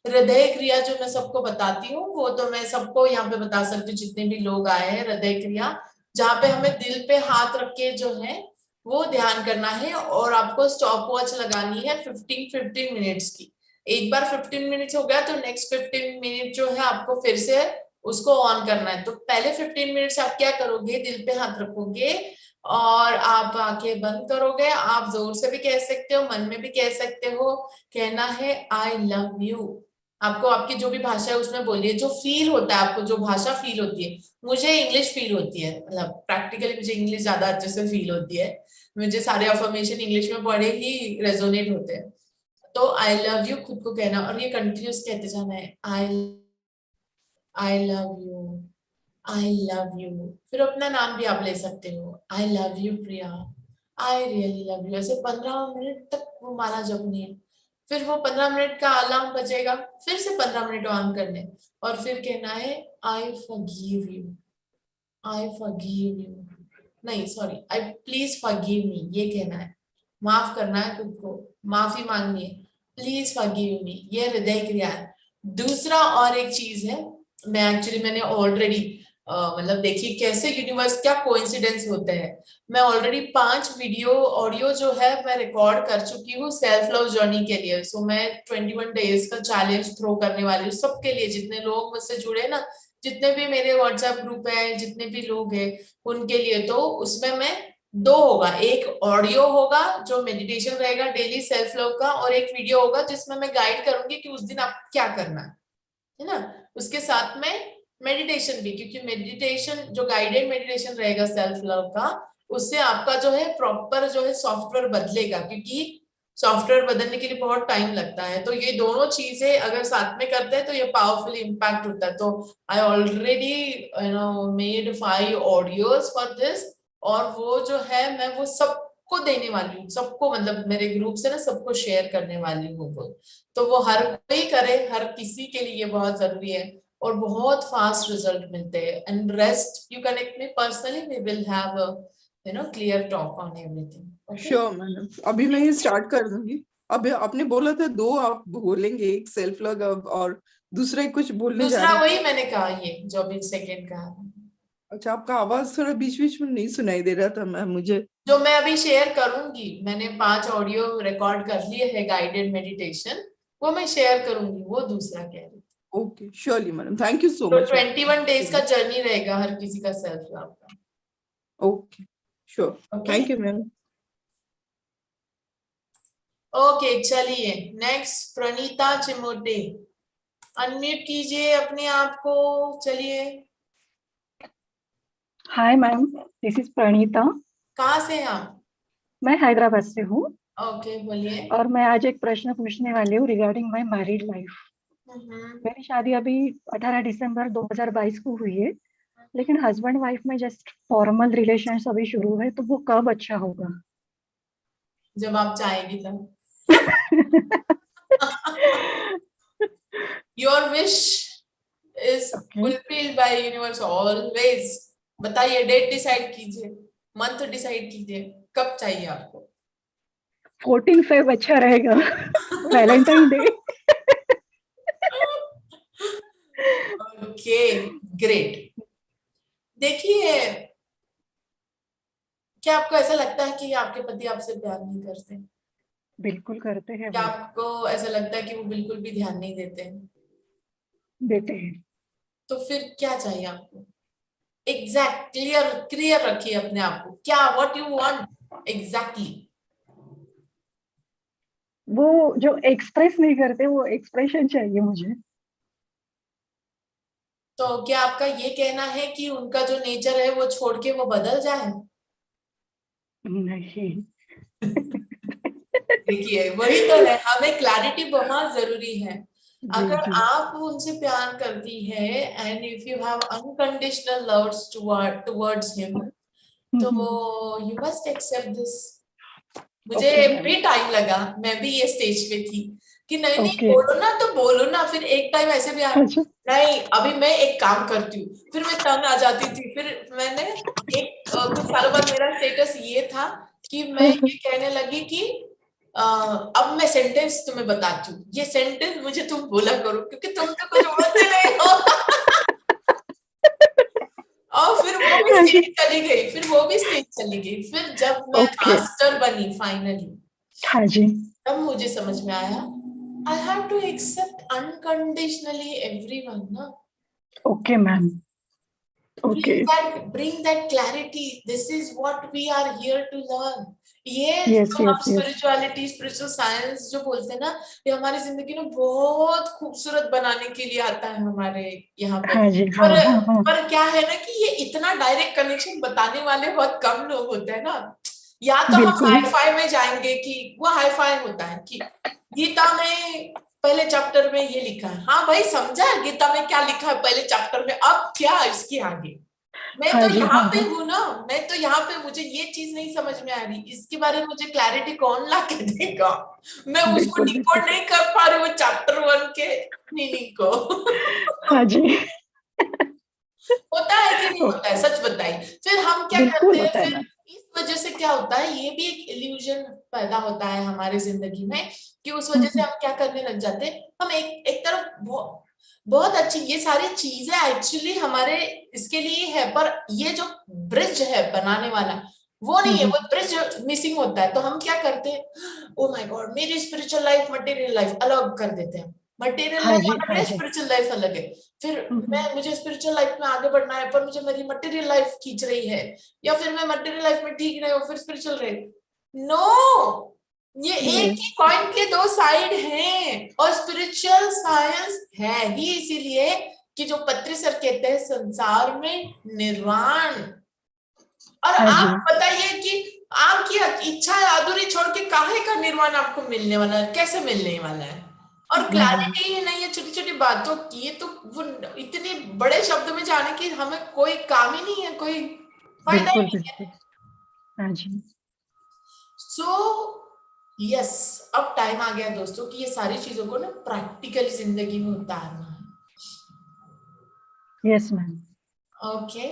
हृदय क्रिया, जो मैं सबको बताती हूँ, वो तो मैं सबको यहाँ पे बता सकती हूँ जितने भी लोग आए हैं। हृदय क्रिया जहाँ पे हमें दिल पे हाथ रख के जो है वो ध्यान करना है, और आपको स्टॉप वॉच लगानी है 15 मिनट्स की। एक बार 15 मिनट्स हो गया तो नेक्स्ट 15 मिनट जो है आपको फिर से उसको ऑन करना है। तो पहले 15 मिनट्स आप क्या करोगे, दिल पे हाथ रखोगे और आप आंखें बंद करोगे। आप जोर से भी कह सकते हो, मन में भी कह सकते हो। कहना है आई लव यू। आपको आपकी जो भी भाषा है उसमें बोलिए, जो फील होता है आपको, जो भाषा फील होती है। मुझे इंग्लिश फील होती है, मतलब प्रैक्टिकली मुझे इंग्लिश ज्यादा अच्छे से फील होती है। मुझे सारे अफर्मेशन इंग्लिश में पढ़े ही रेजोनेट होते हैं। तो आई लव यू खुद को कहना, और ये कंटिन्यूस कहते जाना है, I love you, I love you. फिर अपना नाम भी आप ले सकते हो, I love you Priya, I really love you. ऐसे 15 मिनट तक वो माला जपनी है। फिर वो 15 मिनट का अलार्म बजेगा, फिर से 15 मिनट ऑन करने, और फिर कहना है I forgive you, I forgive you, नहीं sorry, I please forgive me, ये कहना है, माफ करना है खुद को, माफी मांगनी है, प्लीज फॉरगिव मी, ये हृदय क्रिया है। दूसरा और एक चीज है, मैंने ऑलरेडी मतलब देखिए कैसे यूनिवर्स, क्या कोइंसिडेंस होते हैं। मैं ऑलरेडी 5 वीडियो ऑडियो जो है मैं रिकॉर्ड कर चुकी हूँ सेल्फ लव जर्नी के लिए। सो मैं 21 डेज का चैलेंज थ्रो करने वाली हूँ सबके लिए, जितने लोग मुझसे जुड़े ना, जितने भी मेरे व्हाट्सएप ग्रुप है, जितने भी लोग हैं उनके लिए। तो उसमें मैं 2 होगा, एक ऑडियो होगा जो मेडिटेशन रहेगा डेली सेल्फ लव का, और एक वीडियो होगा जिसमें मैं गाइड करूंगी कि उस दिन आप क्या करना है ना। उसके साथ में मेडिटेशन भी, क्योंकि मेडिटेशन जो गाइडेड मेडिटेशन रहेगा सेल्फ लव का, उससे आपका जो है प्रॉपर जो है सॉफ्टवेयर बदलेगा, क्योंकि सॉफ्टवेयर बदलने के लिए बहुत टाइम लगता है। तो ये दोनों चीजें अगर साथ में करते हैं तो ये पावरफुल इम्पैक्ट होता है। तो I already made 5 audios for this, और वो जो है मैं वो सबको देने वाली हूँ, सबको, मतलब मेरे ग्रुप से ना सबको शेयर करने वाली हूँ वो। तो वो हर कोई करे, हर किसी के लिए बहुत जरूरी है, और बहुत फास्ट रिजल्ट मिलते हैं। And rest you connect me personally, we will have clear talk on everything. Sure madam, अभी मैं ये स्टार्ट कर दूंगी। अभी आपने बोला था 2 आप बोलेंगे, एक सेल्फ लव और दूसरा कुछ बोलने जा दूसरा रहे वही मैंने कहा, ये 24 सेकेंड का। अच्छा, आपका आवाज थोड़ा बीच बीच में नहीं सुनाई दे रहा था मैम मुझे। जो मैं अभी शेयर करूंगी, मैंने 5 ऑडियो रिकॉर्ड कर लिए है गाइडेड मेडिटेशन, वो मैं शेयर करूंगी, वो दूसरा कह रही। Okay, surely madam, thank you सो तो मच। 21 डेज का जर्नी रहेगा हर किसी का सेल्फ लव का। Okay, sure, thank you ma'am. Okay चलिए, नेक्स्ट प्रणीता चिमोटे, अनम्यूट कीजिए अपने आप को। चलिए। Hi ma'am, this is Praneeta. कहाँ से हैं आप? मैं हैदराबाद से हूँ। ओके बोलिए। और मैं आज एक प्रश्न पूछने वाली हूँ रिगार्डिंग माय मैरिड लाइफ। मेरी शादी अभी 18 दिसंबर 2022 को हुई है, लेकिन हस्बैंड वाइफ में जस्ट फॉर्मल रिलेशंस अभी शुरू है, तो वो कब अच्छा होगा? जब आप चाहेगी तब। Your wish is fulfilled by universe always। बताइए, डेट डिसाइड कीजिए, मंथ डिसाइड कीजिए, कब चाहिए आपको? 14 फेब अच्छा रहेगा, वैलेंटाइन डे। Okay great. देखिए, क्या आपको ऐसा लगता है कि आपके पति आपसे प्यार नहीं करते? बिल्कुल करते हैं। क्या आपको ऐसा लगता है कि वो बिल्कुल भी ध्यान नहीं देते हैं? देते हैं। तो फिर क्या चाहिए आपको? एग्जैक्ट क्लियर रखिए अपने आप को, क्या व्हाट यू वांट एग्जैक्टली। वो जो एक्सप्रेस नहीं करते, वो एक्सप्रेशन चाहिए मुझे। तो क्या आपका ये कहना है कि उनका जो नेचर है वो छोड़ के वो बदल जाए? नहीं। देखिए वही तो है, हमें क्लैरिटी बहुत जरूरी है। अगर आप उनसे प्यार करती है and if you have unconditional love towards him, तो यू मस्ट एक्सेप्ट दिस। मुझे भी टाइम लगा, मैं भी ये स्टेज पे थी कि नहीं बोलो ना तो बोलो ना। फिर एक टाइम ऐसे भी आया, नहीं अभी मैं एक काम करती हूँ, फिर मैं तंग आ जाती थी। फिर मैंने कुछ सालों बाद मेरा स्टेटस ये था कि मैं ये कहने लगी कि अब मैं सेंटेंस तुम्हें बताती हूँ, ये सेंटेंस मुझे तुम बोला करो क्योंकि तुम तो कुछ बोलते नहीं हो। और फिर वो भी स्टेज चली गई, फिर जब मैं मास्टर बनी फाइनली, हाँ जी, तब मुझे समझ में आया I have to accept unconditionally everyone, ना? Okay, ma'am. Okay. Bring that clarity. This is what we are here to learn. ये yes, हम spirituality, spiritual science जो बोलते हैं ना, ये हमारी जिंदगी में बहुत खूबसूरत बनाने के लिए आता है हमारे यहाँ पे। हाँ जी, पर क्या है ना कि ये इतना डायरेक्ट कनेक्शन बताने वाले बहुत कम लोग होते हैं ना। या तो हम हाई-फाई में जाएंगे कि वो हाई-फाई होता है कि गीता में पहले चैप्टर में ये लिखा है, हाँ भाई समझा गीता में क्या लिखा है पहले चैप्टर में, अब क्या इसके आगे। मैं हाँ तो जी, यहाँ हाँ पे जी। हूँ ना, मैं तो यहाँ पे, मुझे ये चीज नहीं समझ में आ रही, इसके बारे में मुझे क्लैरिटी कौन ला के देगा? मैं उसको बिल्कुल डिकोड बिल्कुल। नहीं कर पा रही, वो चैप्टर 1 के मीनिंग को। हाँ जी। होता है कि नहीं होता है, सच बताइए। फिर हम क्या बिल्कुल करते हैं, होता है फिर मैम। इस वजह से क्या होता है, ये भी एक इल्यूजन पैदा होता है हमारी जिंदगी में, कि उस वजह से हम क्या करने लग जाते हैं, हम एक तरफ बहुत अच्छी ये सारी चीजें एक्चुअली हमारे इसके लिए है, पर ये जो ब्रिज है बनाने वाला वो नहीं है, वो ब्रिज मिसिंग होता है। तो हम क्या करते हैं, ओ माय गॉड, मेरी स्पिरिचुअल लाइफ मटेरियल लाइफ अलग कर देते हैं, मटेरियल हाँ लाइफ जी, अलग हाँ है, जी। स्पिरिचुअल लाइफ अलग है। फिर मुझे स्पिरिचुअल लाइफ में आगे बढ़ना है, पर मुझे मेरी मटेरियल लाइफ खींच रही है, या फिर मैं मटेरियल लाइफ में ठीक नहीं हूँ, फिर स्पिरिचुअल रहे। नो, ये एक ही कॉइन के दो साइड हैं, और स्पिरिचुअल साइंस है ही इसीलिए कि जो पत्री सर कहते हैं संसार में निर्वाण। और हाँ जी। आप बताइए कि आपकी इच्छा अधूरी छोड़ के काहे का निर्वाण आपको मिलने वाला है, कैसे मिलने वाला है? और क्लैरिटी ही नहीं है छोटी छोटी बातों की, ये तो वो इतने बड़े शब्द में जाने की हमें कोई काम ही नहीं है, कोई फायदा ही बिल्कुल नहीं है। बिल्कुल। हाँ जी। सो यस, अब टाइम आ गया दोस्तों कि ये सारी चीजों को ना प्रैक्टिकली जिंदगी में उतारना है। Yes ma'am. Okay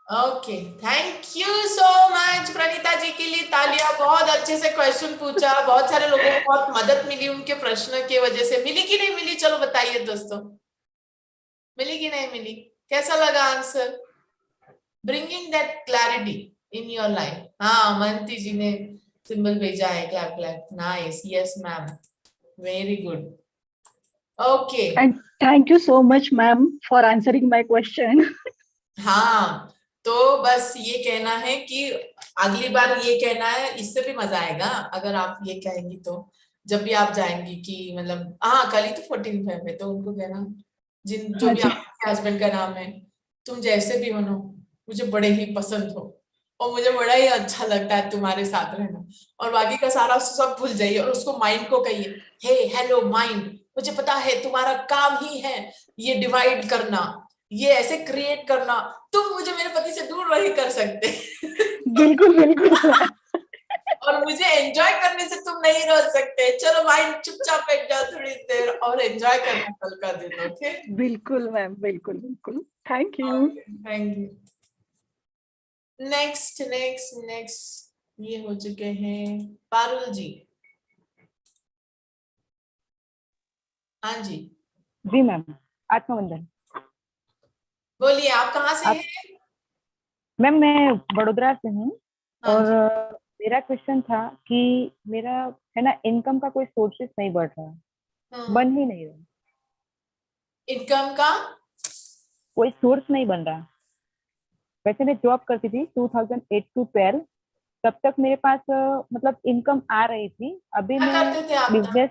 okay, thank you so much Pranita ji के लिए तालियां, बहुत अच्छे से क्वेश्चन पूछा, बहुत सारे लोगों को बहुत मदद मिली उनके प्रश्न की वजह से। मिली कि नहीं मिली, चलो बताइए दोस्तों, मिली कि नहीं मिली, कैसा लगा answer? Bringing that clarity in your life. हाँ, मनती जी ने सिंबल भेजा है, clap clap, nice, yes ma'am, very good, okay. And thank you so much ma'am for answering my question. हाँ, तो बस ये कहना है कि अगली बार ये कहना है, इससे भी मजा आएगा अगर आप ये कहेंगी, तो जब भी आप जाएंगी कि मतलब, हाँ कल ही तो 14 फेब है, तो उनको कहना, जिन जो हाँ भी जी। आपके हस्बैंड का नाम है, तुम जैसे भी हो ना, मुझे बड़े ही पसंद हो, और मुझे बड़ा ही अच्छा लगता है तुम्हारे साथ रहना, और बाकी का सारा सब भूल जाइए, और उसको माइंड को कहिए, हे हेलो माइंड, मुझे पता है तुम्हारा काम ही है ये डिवाइड करना, ये ऐसे क्रिएट करना, तुम मुझे मेरे पति से दूर नहीं कर सकते। बिल्कुल बिल्कुल। और मुझे एंजॉय करने से तुम नहीं रह सकते, चलो माइंड चुपचाप बैठ जाओ थोड़ी देर और एंजॉय करना कल का दिन। ओके, बिल्कुल मैम, बिल्कुल बिल्कुल। Thank you. Thank you. Next next next, ये हो चुके हैं पारुल जी। हाँ जी, जी मैम, आत्मवंदन। बोलिए, आप कहाँ से आप- हैं? मैम मैं वडोदरा से हूँ, हाँ और जी, मेरा क्वेश्चन था कि मेरा है ना इनकम का कोई सोर्सेस नहीं बढ़ रहा, बन ही नहीं रहा, इनकम का कोई सोर्स नहीं बन रहा। वैसे मैं जॉब करती थी 2008 to 12, तब तक मेरे पास मतलब इनकम आ रही थी। अभी क्या मैं करते थे आप तब? बिजनेस,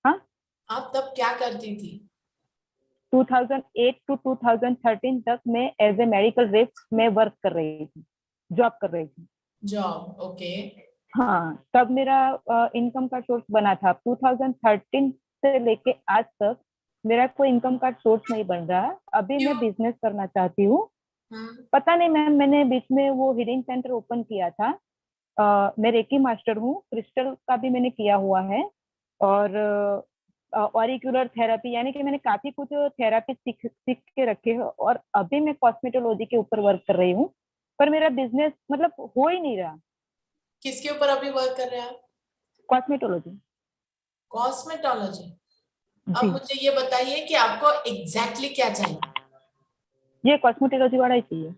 हाँ, आप तब क्या करती थी? 2008 to 2013 तक मैं एज ए मेडिकल रेप में वर्क कर रही थी, जॉब कर रही थी। Job, okay. हाँ, तब मेरा इनकम का सोर्स बना था। 2013 से लेके आज तक मेरा कोई इनकम का सोर्स नहीं बन रहा। अभी मैं क्यों? बिजनेस करना चाहती हूँ। पता नहीं मैम, मैंने बीच में वो हीलिंग सेंटर ओपन किया था। मैं रेकी मास्टर हूँ, क्रिस्टल का भी मैंने किया हुआ है, और ऑरिकुलर थेरेपी, यानी कि मैंने काफी कुछ थेरेपी सीख के रखे हैं, और अभी मैं कॉस्मेटोलॉजी के ऊपर वर्क कर रही हूँ, पर मेरा बिजनेस मतलब हो ही नहीं रहा। किसके ऊपर अभी वर्क कर रहे हैं आप? कॉस्मेटोलॉजी। कॉस्मेटोलॉजी। अब जी, मुझे ये बताइए कि आपको एग्जैक्टली क्या चाहिए? ये कॉस्मेटोलॉजी वाला ही चाहिए,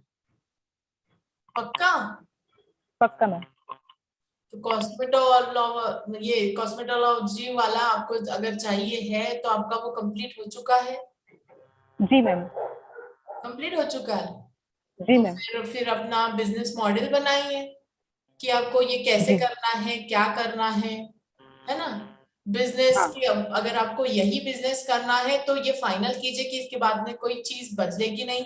पक्का? पक्का मैम। तो ये कॉस्मेटोलॉजी वाला आपको अगर चाहिए है तो आपका वो कंप्लीट हो चुका है? जी मैम। कंप्लीट हो चुका है? जी तो मैम। फिर अपना बिजनेस मॉडल बनाइए कि आपको ये कैसे जी करना है, क्या करना है ना? बिजनेस हाँ। की अगर आपको यही बिजनेस करना है तो ये फाइनल कीजिए कि इसके बाद में कोई चीज बदलेगी नहीं,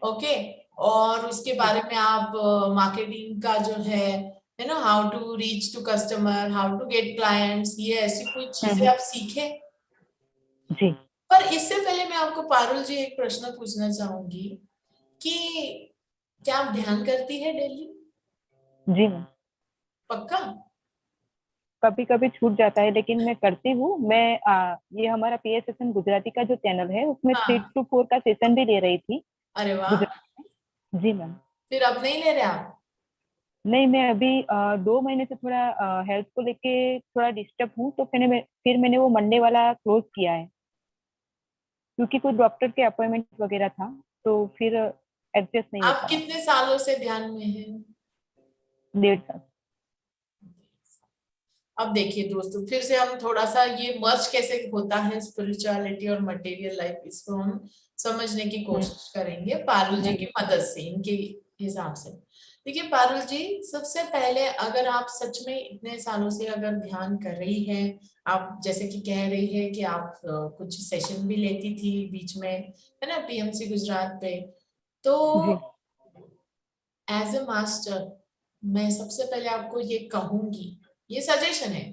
ओके। और उसके बारे में आप मार्केटिंग का जो है ना, how to reach to customer, how to get clients, ये ऐसी कोई चीजें आप सीखे। जी। पर इससे पहले मैं आपको पारुल जी एक प्रश्न पूछना चाहूंगी कि क्या आप ध्यान करती है डेली? जी मैम, पक्का? कभी कभी छूट जाता है लेकिन मैं करती हूँ। मैं ये हमारा PSSM गुजराती का जो चैनल है उसमें 3 हाँ। to 4 का सेशन भी ले रही थी अरे वाह, गुजराती में। जी मैम। फिर अब नहीं ले रहे आप? नहीं, मैं अभी 2 महीने से थोड़ा हेल्थ को लेके थोड़ा डिस्टर्ब हूँ, तो फिर मैंने वो मंडे वाला क्लोज किया है क्योंकि कोई डॉक्टर के अपॉइंटमेंट वगैरह था, तो फिर एडजस्ट नहीं हो आप पाया। कितने सालों से ध्यान में हैं? 1.5 साल। अब देखिए दोस्तों, फिर से हम थोड़ा सा ये मर्ज कैसे होता है स्पिरिचुअलिटी और मटेरियल लाइफ, इसको हम समझने की कोशिश करेंगे पारुल जी की मदद से, इनके हिसाब से। देखिए पारुल जी, सबसे पहले अगर आप सच में इतने सालों से अगर ध्यान कर रही हैं, आप जैसे कि कह रही है कि आप कुछ सेशन भी लेती थी बीच में, है ना, PMC गुजरात पे, तो एज ए मास्टर मैं सबसे पहले आपको ये कहूंगी, ये सजेशन है,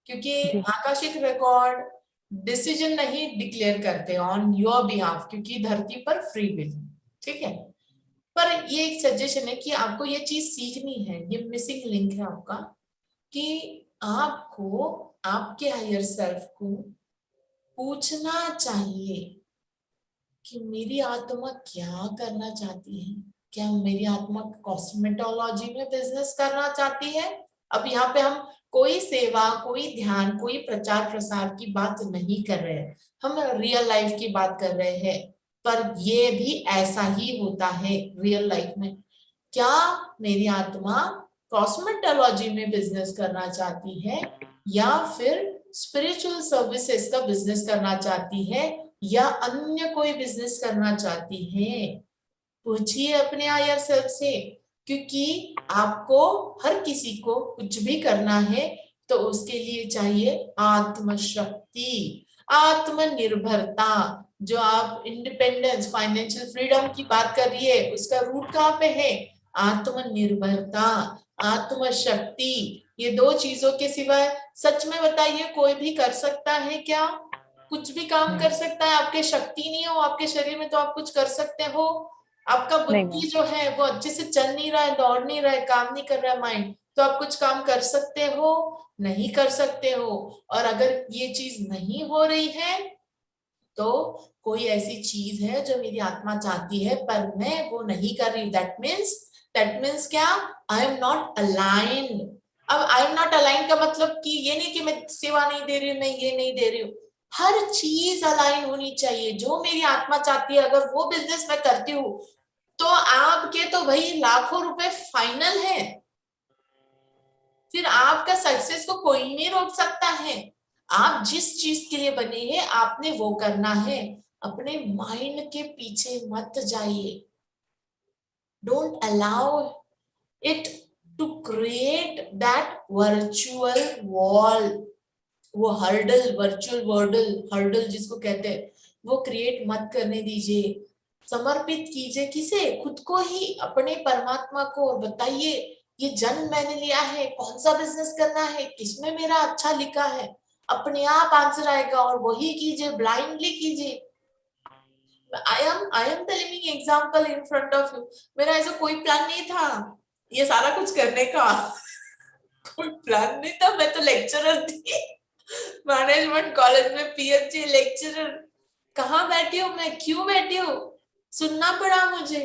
क्योंकि आकाशिक रिकॉर्ड डिसीजन नहीं डिक्लेयर करते ऑन योर बिहाफ, क्योंकि धरती पर फ्री विल, ठीक है, पर ये एक सजेशन है कि आपको ये चीज सीखनी है, ये मिसिंग लिंक है आपका, कि आपको आपके हायर सेल्फ को पूछना चाहिए कि मेरी आत्मा क्या करना चाहती है। क्या मेरी आत्मा कॉस्मेटोलॉजी में बिजनेस करना चाहती है? अब यहाँ पे हम कोई सेवा, कोई ध्यान, कोई प्रचार प्रसार की बात नहीं कर रहे हैं, हम रियल लाइफ की बात कर रहे हैं, पर ये भी ऐसा ही होता है रियल लाइफ में। क्या मेरी आत्मा कॉस्मेटोलॉजी में बिजनेस करना चाहती है, या फिर स्पिरिचुअल सर्विसेज का बिजनेस करना चाहती है, या अन्य कोई बिजनेस करना चाहती है? पूछिए अपने हायर सेल्फ से, क्योंकि आपको हर किसी को कुछ भी करना है तो उसके लिए चाहिए आत्मशक्ति, आत्मनिर्भरता। जो आप इंडिपेंडेंस, फाइनेंशियल फ्रीडम की बात कर रही है, उसका रूट कहाँ पे है? आत्मनिर्भरता, आत्मशक्ति। ये दो चीजों के सिवाय सच में बताइए कोई भी कर सकता है क्या? कुछ भी काम कर सकता है? आपके शक्ति नहीं हो आपके शरीर में तो आप कुछ कर सकते हो? आपका बुद्धि जो है वो अच्छे से चल नहीं रहा है, दौड़ नहीं रहा है, काम नहीं कर रहा है माइंड, तो आप कुछ काम कर सकते हो? नहीं कर सकते हो। और अगर ये चीज नहीं हो रही है तो कोई ऐसी चीज है जो मेरी आत्मा चाहती है पर मैं वो नहीं कर रही। दैट मीन्स क्या? I am not aligned. अब आई एम नॉट अलाइंड का मतलब कि ये नहीं कि मैं सेवा नहीं दे रही हूँ, मैं ये नहीं दे रही हूँ, हर चीज अलाइन होनी चाहिए। जो मेरी आत्मा चाहती है अगर वो बिजनेस मैं करती हूँ तो आपके तो भाई लाखों रुपए फाइनल है, फिर आपका सक्सेस को कोई नहीं रोक सकता है। आप जिस चीज के लिए बने हैं आपने वो करना है, अपने माइंड के पीछे मत जाइए। Don't allow it to create that virtual wall, वो हर्डल, वर्चुअल हर्डल जिसको कहते हैं, वो क्रिएट मत करने दीजिए। समर्पित कीजिए किसे? खुद को ही, अपने परमात्मा को, और बताइए ये जन्म मैंने लिया है, कौन सा बिजनेस करना है, किसमें मेरा अच्छा लिखा है, अपने आप आंसर आएगा और वही कीजिए, ब्लाइंडली कीजिए। I am telling you example in front of you. मेरा ऐसा कोई प्लान नहीं था ये सारा कुछ करने का कोई प्लान नहीं था। मैं तो लेक्चरर थी मैनेजमेंट कॉलेज में, PhD लेक्चरर। कहाँ बैठी हूँ मैं, क्यों बैठी हूँ? सुनना पड़ा मुझे,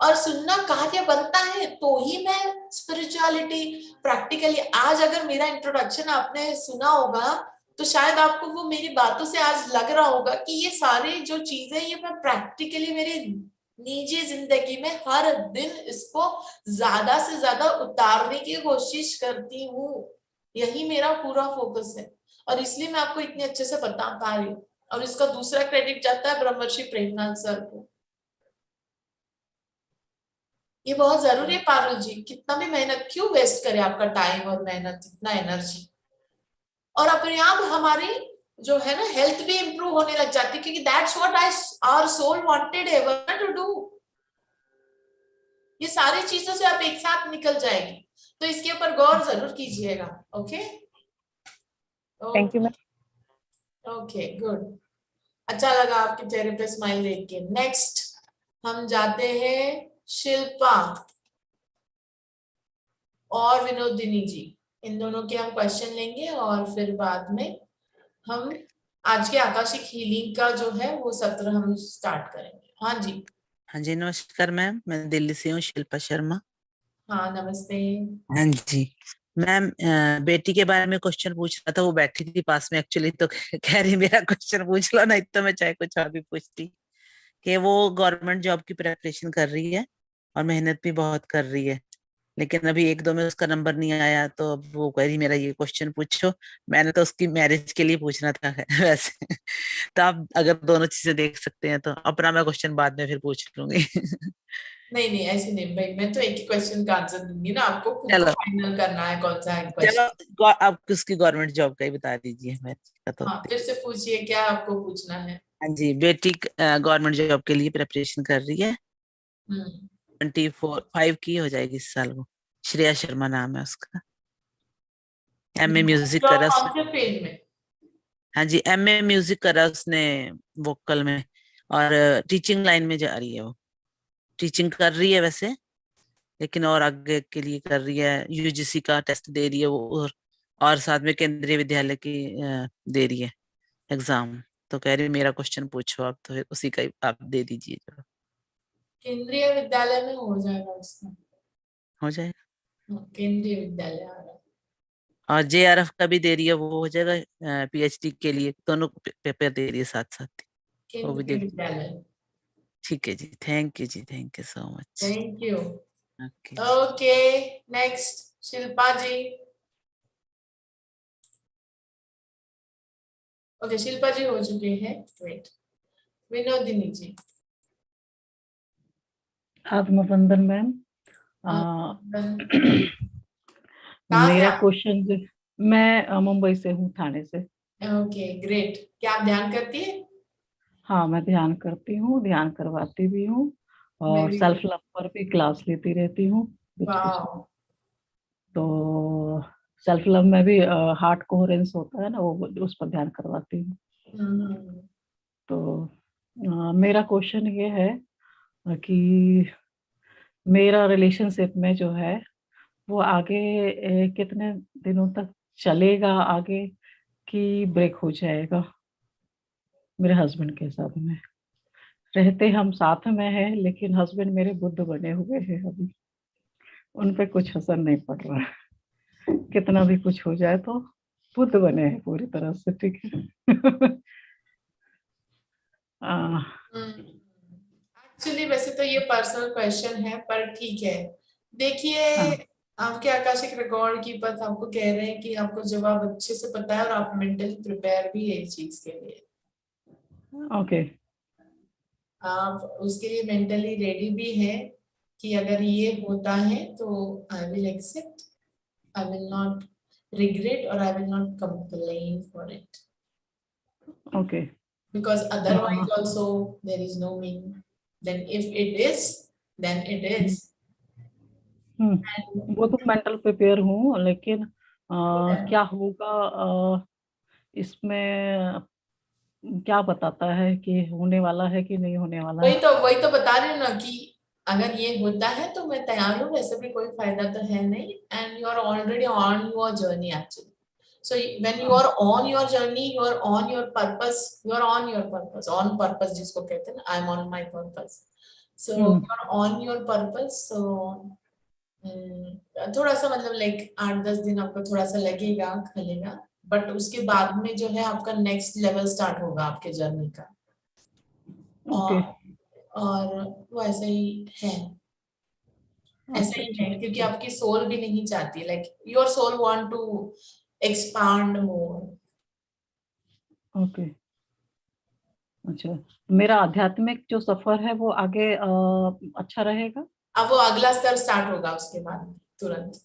और सुनना कार्य बनता है तो ही मैं स्पिरिचुअलिटी प्रैक्टिकली। आज अगर मेरा इंट्रोडक्शन आपने सुना होगा तो शायद आपको वो मेरी बातों से आज लग रहा होगा कि ये सारी जो चीजें ये मैं प्रैक्टिकली मेरे निजी जिंदगी में हर दिन इसको ज्यादा से ज्यादा उतारने की कोशिश करती हूँ। यही मेरा पूरा फोकस है और इसलिए मैं आपको इतने अच्छे से बता पा रही हूँ। और इसका दूसरा क्रेडिट जाता है ब्रह्मर्षि प्रेमनाथ सर को। ये बहुत जरूरी है पारुल जी, कितना भी मेहनत क्यों वेस्ट करे आपका टाइम और मेहनत, इतना एनर्जी। और अपने आप हमारी जो है ना हेल्थ भी इंप्रूव होने लग जाती है, क्योंकि that's what our soul wanted ever to do. ये सारी चीजों से आप एक साथ निकल जाएगी, तो इसके ऊपर गौर जरूर कीजिएगा। Okay, thank you ma'am. Okay good, अच्छा लगा आपके चेहरे पे स्माइल देख के। नेक्स्ट हम जाते हैं शिल्पा और विनोदिनी जी, इन दोनों के हम क्वेश्चन लेंगे और फिर बाद में हम आज के आकाशिक हीलिंग का जो है वो सत्र हम स्टार्ट करेंगे। हाँ जी। हाँ जी, नमस्कार मैम, मैं दिल्ली से हूँ, शिल्पा शर्मा। हाँ नमस्ते। हाँ जी मैम, बेटी के बारे में क्वेश्चन पूछ रहा था, वो बैठी थी पास में एक्चुअली, तो कह रही मेरा क्वेश्चन पूछ लो, नहीं तो मैं चाहे कुछ और भी पूछती। कि वो गवर्नमेंट जॉब की प्रिपरेशन कर रही है और मेहनत भी बहुत कर रही है, लेकिन अभी 1-2 में उसका नंबर नहीं आया, तो अब वो कह रही मेरा ये क्वेश्चन पूछो। मैंने तो उसकी मैरिज के लिए पूछना था वैसे। तो आप अगर दोनों चीजें देख सकते हैं तो अपना मैं क्वेश्चन बाद में फिर पूछ लूंगी। नहीं नहीं ऐसे नहीं भाई, मैं तो एक ही क्वेश्चन का आंसर दूंगी ना, आपको खुद को चलो फाइनल करना है कौन सा है चलो, क्वेश्चन। आप किसकी गवर्नमेंट जॉब का ही बता दीजिए, मैरिज का तो। हाँ फिर से पूछिए, क्या आपको पूछना है। हाँ जी, बेटी गवर्नमेंट जॉब के लिए प्रिपरेशन कर रही है, 24-5 की हो जाएगी इस साल वो। श्रेया शर्मा नाम है उसका। एमए म्यूजिक जॉब करा कौन उसने। से फील्ड में। हाँ जी, एमए म्यूजिक करा उसने, वोकल में, और टीचिंग लाइन में जा रही है वो। टीचिंग कर रही है वैसे, लेकिन और आगे के लिए कर रही है, यूजीसी का टेस्ट दे रही है वो, और साथ में केंद्रीय विद्यालय की दे रही है एग्जाम। तो कह रही मेरा क्वेश्चन पूछो आप, तो फिर उसी का ही आप दे दीजिए जवाब। केंद्रीय विद्यालय में हो जाएगा उसका। हो जाएगा। हाँ, केंद्रीय विद्यालय आ रहा है। और जेआरएफ का भी दे रही है, वो हो जाएगा पीएचडी के लिए, दोनों पेपर दे रही है साथ साथ, वो भी केंद्रीय देख लीजिए। विद्यालय। ठीक है जी, थैंक यू जी, thank you so much. Thank you. Okay. Okay next Shilpa ji. Okay Shilpa ji हो चुके हैं, वेट। विनोदिनी जी। आत्मवंदन मैम। कहाँ से मेरा आप। क्वेश्चन, मैं मुंबई से हूँ, थाने से। ओके ग्रेट, क्या आप ध्यान करती है। हाँ, मैं ध्यान करती हूँ, ध्यान करवाती भी हूँ, और वेरी सेल्फ गुड। लव पर भी क्लास लेती रहती हूँ बीच बीच में। वाओ। तो सेल्फ लव में भी हार्ट कोहेरेंस होता है ना, वो उस पर ध्यान करवाती हूँ। तो मेरा क्वेश्चन ये है कि मेरा रिलेशनशिप में जो है वो आगे कितने दिनों तक चलेगा आगे, कि ब्रेक हो जाएगा। मेरे हस्बैंड के साथ में रहते हम साथ में हैं, लेकिन हस्बैंड मेरे बुद्ध बने हुए हैं अभी, उन पे कुछ असर नहीं पड़ रहा है। कितना भी कुछ हो जाए तो बुद्ध बने हैं पूरी तरह से, ठीक है। एक्चुअली वैसे तो ये पर्सनल क्वेश्चन है, पर ठीक है। देखिए हाँ, आपके आकाशिक रिकॉर्ड की पथ आपको कह रहे हैं कि आपको जवाब अच्छे से पता है और आप मेंटली प्रिपेयर भी है इस चीज के लिए। ओके। आप उसके लिए मेंटली रेडी भी है कि अगर ये होता है तो I will accept, I will not regret or I will not complain for it. Okay. Because otherwise also there is no meaning. Then if it is, then it is. वो तो मेंटल प्रिपेयर हूँ, लेकिन क्या होगा इसमें, क्या बताता है कि होने वाला है कि नहीं होने वाला है। वही तो बता रही हूँ ना कि अगर ये होता है तो मैं तैयार हूँ, वैसे भी कोई फायदा तो है नहीं, and you are already on your journey actually. So when you are on your journey, you are on your purpose, you are on your purpose, on purpose जिसको कहते हैं ना, I'm on my purpose. So you are on your purpose. So थोड़ा सा मतलब लाइक 8-10 दिन आपको थोड़ा सा लगेगा, खलेगा, बट उसके बाद में जो है आपका नेक्स्ट लेवल स्टार्ट होगा आपके जर्नी का। और वो ऐसा ही है, ऐसा ही है, क्योंकि आपकी सोल भी नहीं चाहती, like your soul want to expand more. Okay. अच्छा, मेरा आध्यात्मिक जो सफर है वो आगे अच्छा रहेगा। अब वो अगला स्तर स्टार्ट होगा उसके बाद, तुरंत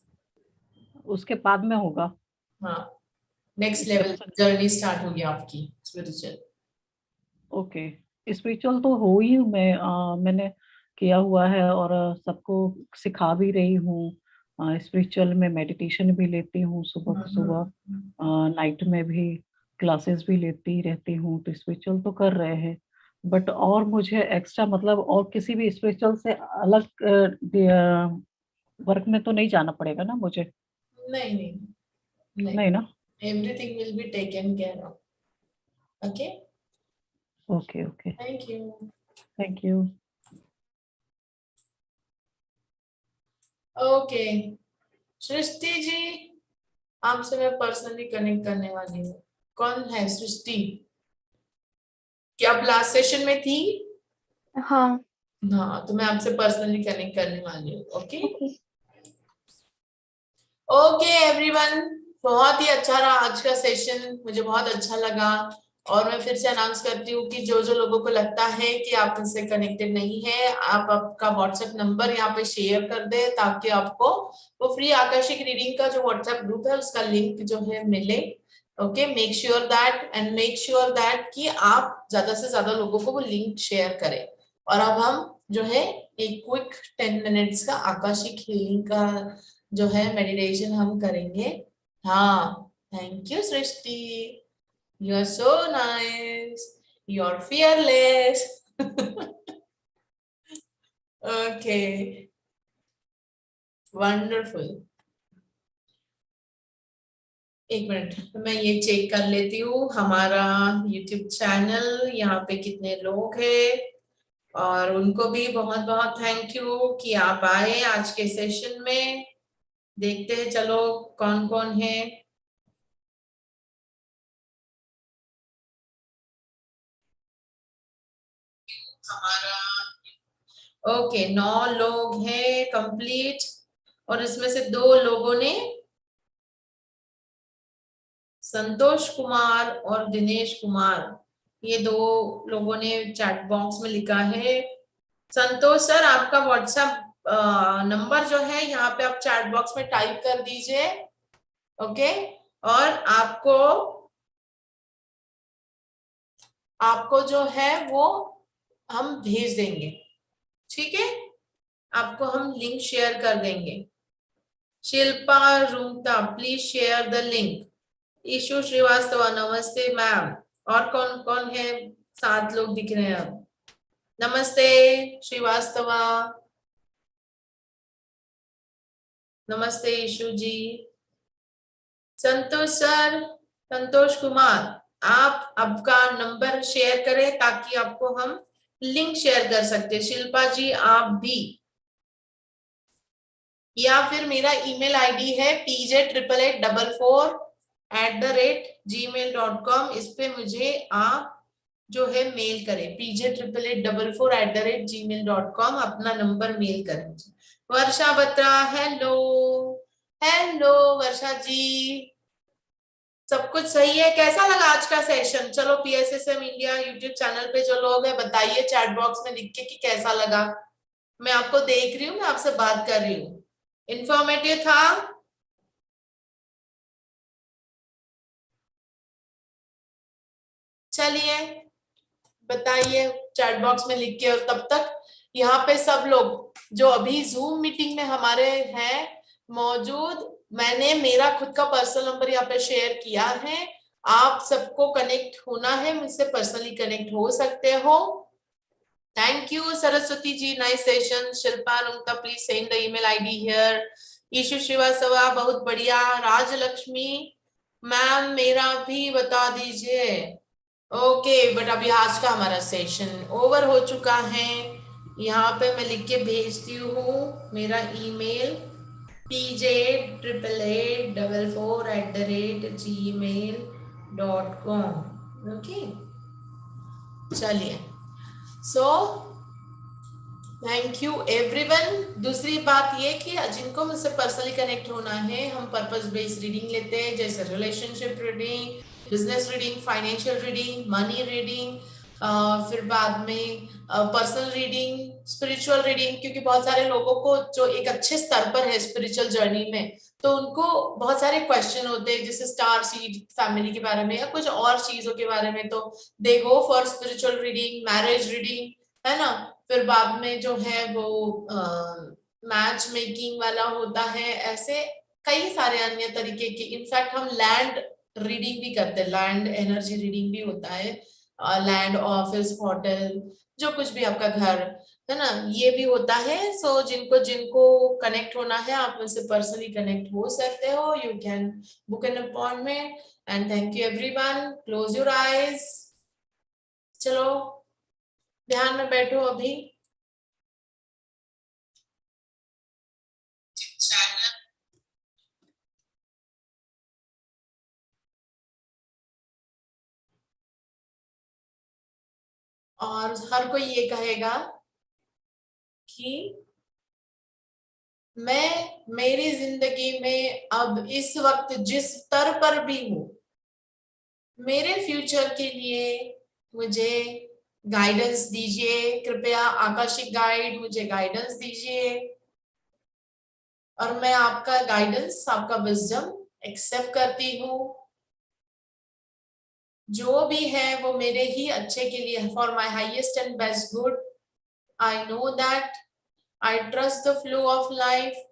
उसके बाद में होगा। हाँ, नेक्स्ट लेवल जर्नी स्टार्ट होगी आपकी स्पिरिचुअल। ओके, स्पिरिचुअल तो हो ही हूँ मैं, मैंने किया हुआ है और सबको सिखा भी रही हूँ। स्पिरिचुअल में मेडिटेशन भी लेती हूँ सुबह सुबह, नाइट में भी क्लासेस भी लेती रहती हूँ, तो स्पिरिचुअल तो कर रहे हैं। बट और मुझे एक्स्ट्रा मतलब और किसी भी स्पिरिचुअल से अलग वर्क में तो नहीं जाना पड़ेगा ना मुझे? नहीं नहीं नहीं ना? Everything will be taken care of. Okay. Okay okay, thank you. Thank you. Okay Srishti ji, आपसे मैं पर्सनली कनेक्ट करने वाली हूँ. कौन है सृष्टि? क्या आप लास्ट सेशन में थी? हाँ. हाँ, तो मैं आपसे पर्सनली कनेक्ट करने वाली हूँ. Okay okay. ओके एवरीवन, बहुत ही अच्छा रहा आज का सेशन, मुझे बहुत अच्छा लगा. और मैं फिर से अनाउंस करती हूँ कि जो जो लोगों को लगता है कि आप मुझसे कनेक्टेड नहीं है, आप आपका व्हाट्सएप नंबर यहाँ पे शेयर कर दे ताकि आपको वो फ्री आकर्षिक रीडिंग का जो व्हाट्सएप ग्रुप है उसका लिंक जो है मिले. ओके, मेक श्योर दैट कि आप ज्यादा से ज्यादा लोगों को वो लिंक शेयर करें. और अब हम जो है एक क्विक 10 मिनट्स का आकाशिक हीलिंग का जो है मेडिटेशन हम करेंगे. हाँ, thank you Srishti, you are so nice, you are fearless. Okay, wonderful. एक मिनट, मैं ये चेक कर लेती हूँ हमारा YouTube चैनल यहाँ पे कितने लोग हैं, और उनको भी बहुत बहुत थैंक यू कि आप आए आज के सेशन में. देखते हैं चलो कौन कौन है. हमारा ओके 9 लोग हैं कंप्लीट, और इसमें से 2 लोगों ने, संतोष कुमार और दिनेश कुमार, ये 2 लोगों ने चैट बॉक्स में लिखा है. संतोष सर, आपका व्हाट्सएप नंबर जो है यहाँ पे आप चैट बॉक्स में टाइप कर दीजिए. ओके, और आपको जो है वो हम भेज देंगे. ठीक है, आपको हम लिंक शेयर कर देंगे. Shilpa Rungta, please share the link. Ishu Srivastava, नमस्ते मैम. और कौन कौन है? 7 लोग दिख रहे हैं. नमस्ते श्रीवास्तवा, नमस्ते ईशु जी. संतोष सर, संतोष कुमार, आप आपका नंबर शेयर करें ताकि आपको हम लिंक शेयर कर सकते. शिल्पा जी आप भी, या फिर मेरा ईमेल आईडी है pj8844@gmail.com. इस पे मुझे आप जो है मेल करें. pj8844@gmail.com अपना नंबर मेल करें. वर्षा बत्रा, हेलो हेलो वर्षा जी, सब कुछ सही है? कैसा लगा आज का सेशन? चलो PSSM इंडिया यूट्यूब चैनल पे जो लोग हैं बताइए चैट बॉक्स में लिख के कि कैसा लगा. मैं आपको देख रही हूँ, मैं आपसे बात कर रही हूँ. इंफॉर्मेटिव था? चलिए बताइए चैट बॉक्स में लिख के. और तब तक यहाँ पे सब लोग जो अभी जूम मीटिंग में हमारे हैं मौजूद, मैंने मेरा खुद का पर्सनल नंबर यहाँ पे शेयर किया है. आप सबको कनेक्ट होना है मुझसे, पर्सनली कनेक्ट हो सकते हो. Thank you Saraswati ji, nice session. Shilpa Rungta, please send the email ID here. Ishu Srivastava, बहुत बढ़िया. राजलक्ष्मी मैम, मेरा भी बता दीजिए. ओके, बट अभी आज का हमारा सेशन ओवर हो चुका है. यहाँ पे मैं लिख के भेजती हूँ मेरा ईमेल pj8844@gmail.com. ओके, चलिए. So thank you everyone. दूसरी बात ये कि जिनको मुझसे पर्सनली कनेक्ट होना है, हम पर्पस बेस्ड रीडिंग लेते हैं, जैसे relationship reading, business reading, financial reading, money reading, फिर बाद में पर्सनल रीडिंग, स्पिरिचुअल रीडिंग. क्योंकि बहुत सारे लोगों को जो एक अच्छे स्तर पर है स्पिरिचुअल जर्नी में, तो उनको बहुत सारे क्वेश्चन होते हैं जैसे स्टार सीड, फैमिली के बारे में या कुछ और चीजों के बारे में, तो they go for spiritual reading, marriage reading, है ना. फिर बाद में जो है वो मैच मेकिंग वाला होता है. ऐसे कई सारे अन्य तरीके के, इनफैक्ट हम लैंड रीडिंग भी करते हैं, लैंड एनर्जी रीडिंग भी होता है. लैंड, ऑफिस, होटल, जो कुछ भी आपका घर है ना, ये भी होता है। सो जिनको जिनको कनेक्ट होना है, आप मुझसे पर्सनली कनेक्ट हो सकते हो। You can book an appointment. And thank you everyone. Close your eyes. चलो ध्यान में बैठो अभी। और हर कोई ये कहेगा कि मैं मेरी जिंदगी में अब इस वक्त जिस स्तर पर भी हूं, मेरे फ्यूचर के लिए मुझे गाइडेंस दीजिए। कृपया आकाशिक गाइड मुझे गाइडेंस दीजिए, और मैं आपका गाइडेंस, आपका विजडम एक्सेप्ट करती हूँ। जो भी है वो मेरे ही अच्छे के लिए, for my highest and best good. I know that, I trust the flow of life.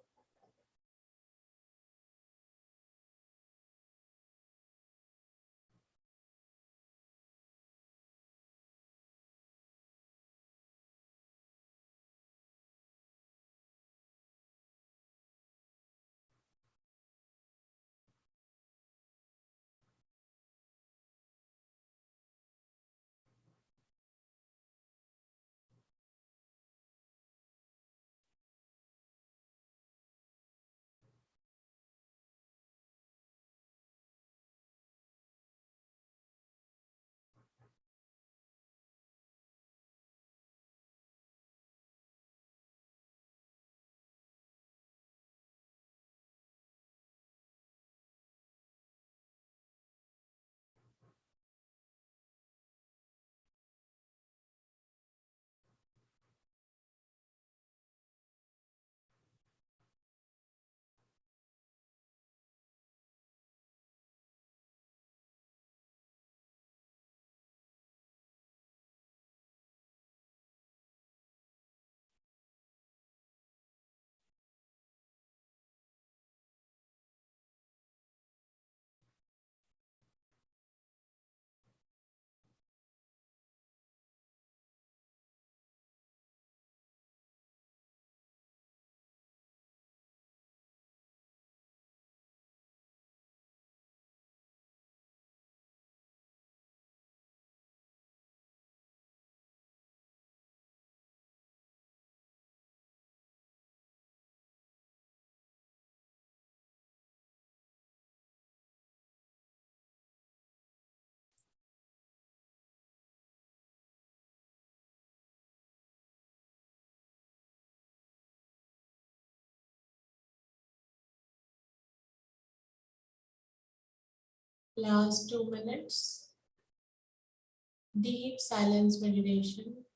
Last 2 minutes. Deep silence meditation.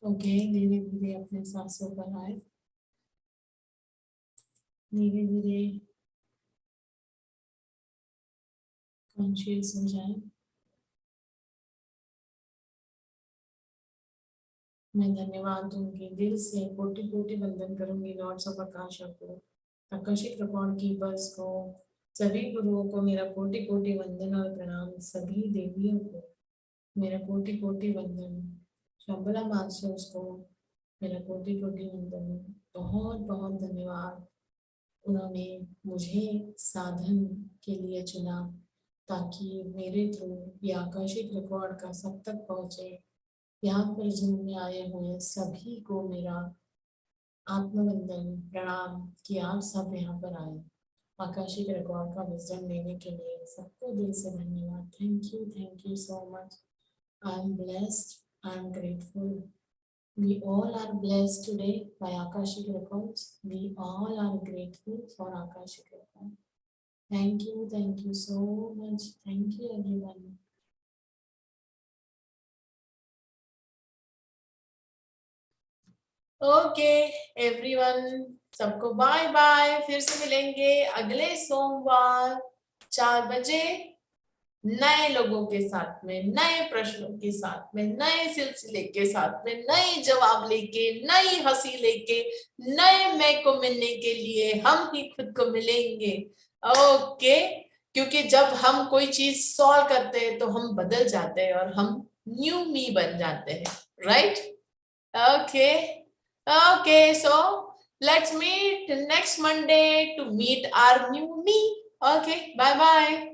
Okay, धीरे धीरे अपने सांसों पर आए, धीरे धीरे कॉन्शियस हो जाए। मैं धन्यवाद दूंगी, दिल से कोटि कोटि वंदन करूंगी लॉर्ड्स ऑफ आकाशा को, आकाशिक रिकॉर्ड कीपर्स को, सभी गुरुओं को मेरा कोटि कोटि वंदन और प्रणाम, सभी देवियों को मेरा कोटि कोटि वंदन, शंबला मास्टर्स को मेरा कोटि कोटि वंदन। बहुत बहुत धन्यवाद, उन्होंने मुझे साधन के लिए चुना ताकि मेरे थ्रू ये आकाशिक रिकॉर्ड का सब तक पहुंचे। यहाँ पर जिनमें आए हुए सभी को मेरा आत्मवंदन प्रणाम कि आप सब यहाँ पर आए आकाशिक रिकॉर्ड का विजडम लेने के लिए। सबको दिल से धन्यवाद। Thank you so much. I am blessed, I am grateful. We all are blessed today by Akashic records. We all are grateful for Akashic records. Thank you so much. Thank you everyone. Okay, everyone. सबको बाय बाय। फिर से मिलेंगे अगले सोमवार 4 बजे नए लोगों के साथ में, नए प्रश्नों के साथ में, नए सिलसिले के साथ में, नए जवाब लेके, नई हंसी लेके, नए मैं को मिलने के लिए हम ही खुद को मिलेंगे। ओके, क्योंकि जब हम कोई चीज सॉल्व करते हैं तो हम बदल जाते हैं और हम न्यू मी बन जाते हैं, right? Okay, so let's meet next Monday to meet our new me. Okay, bye bye.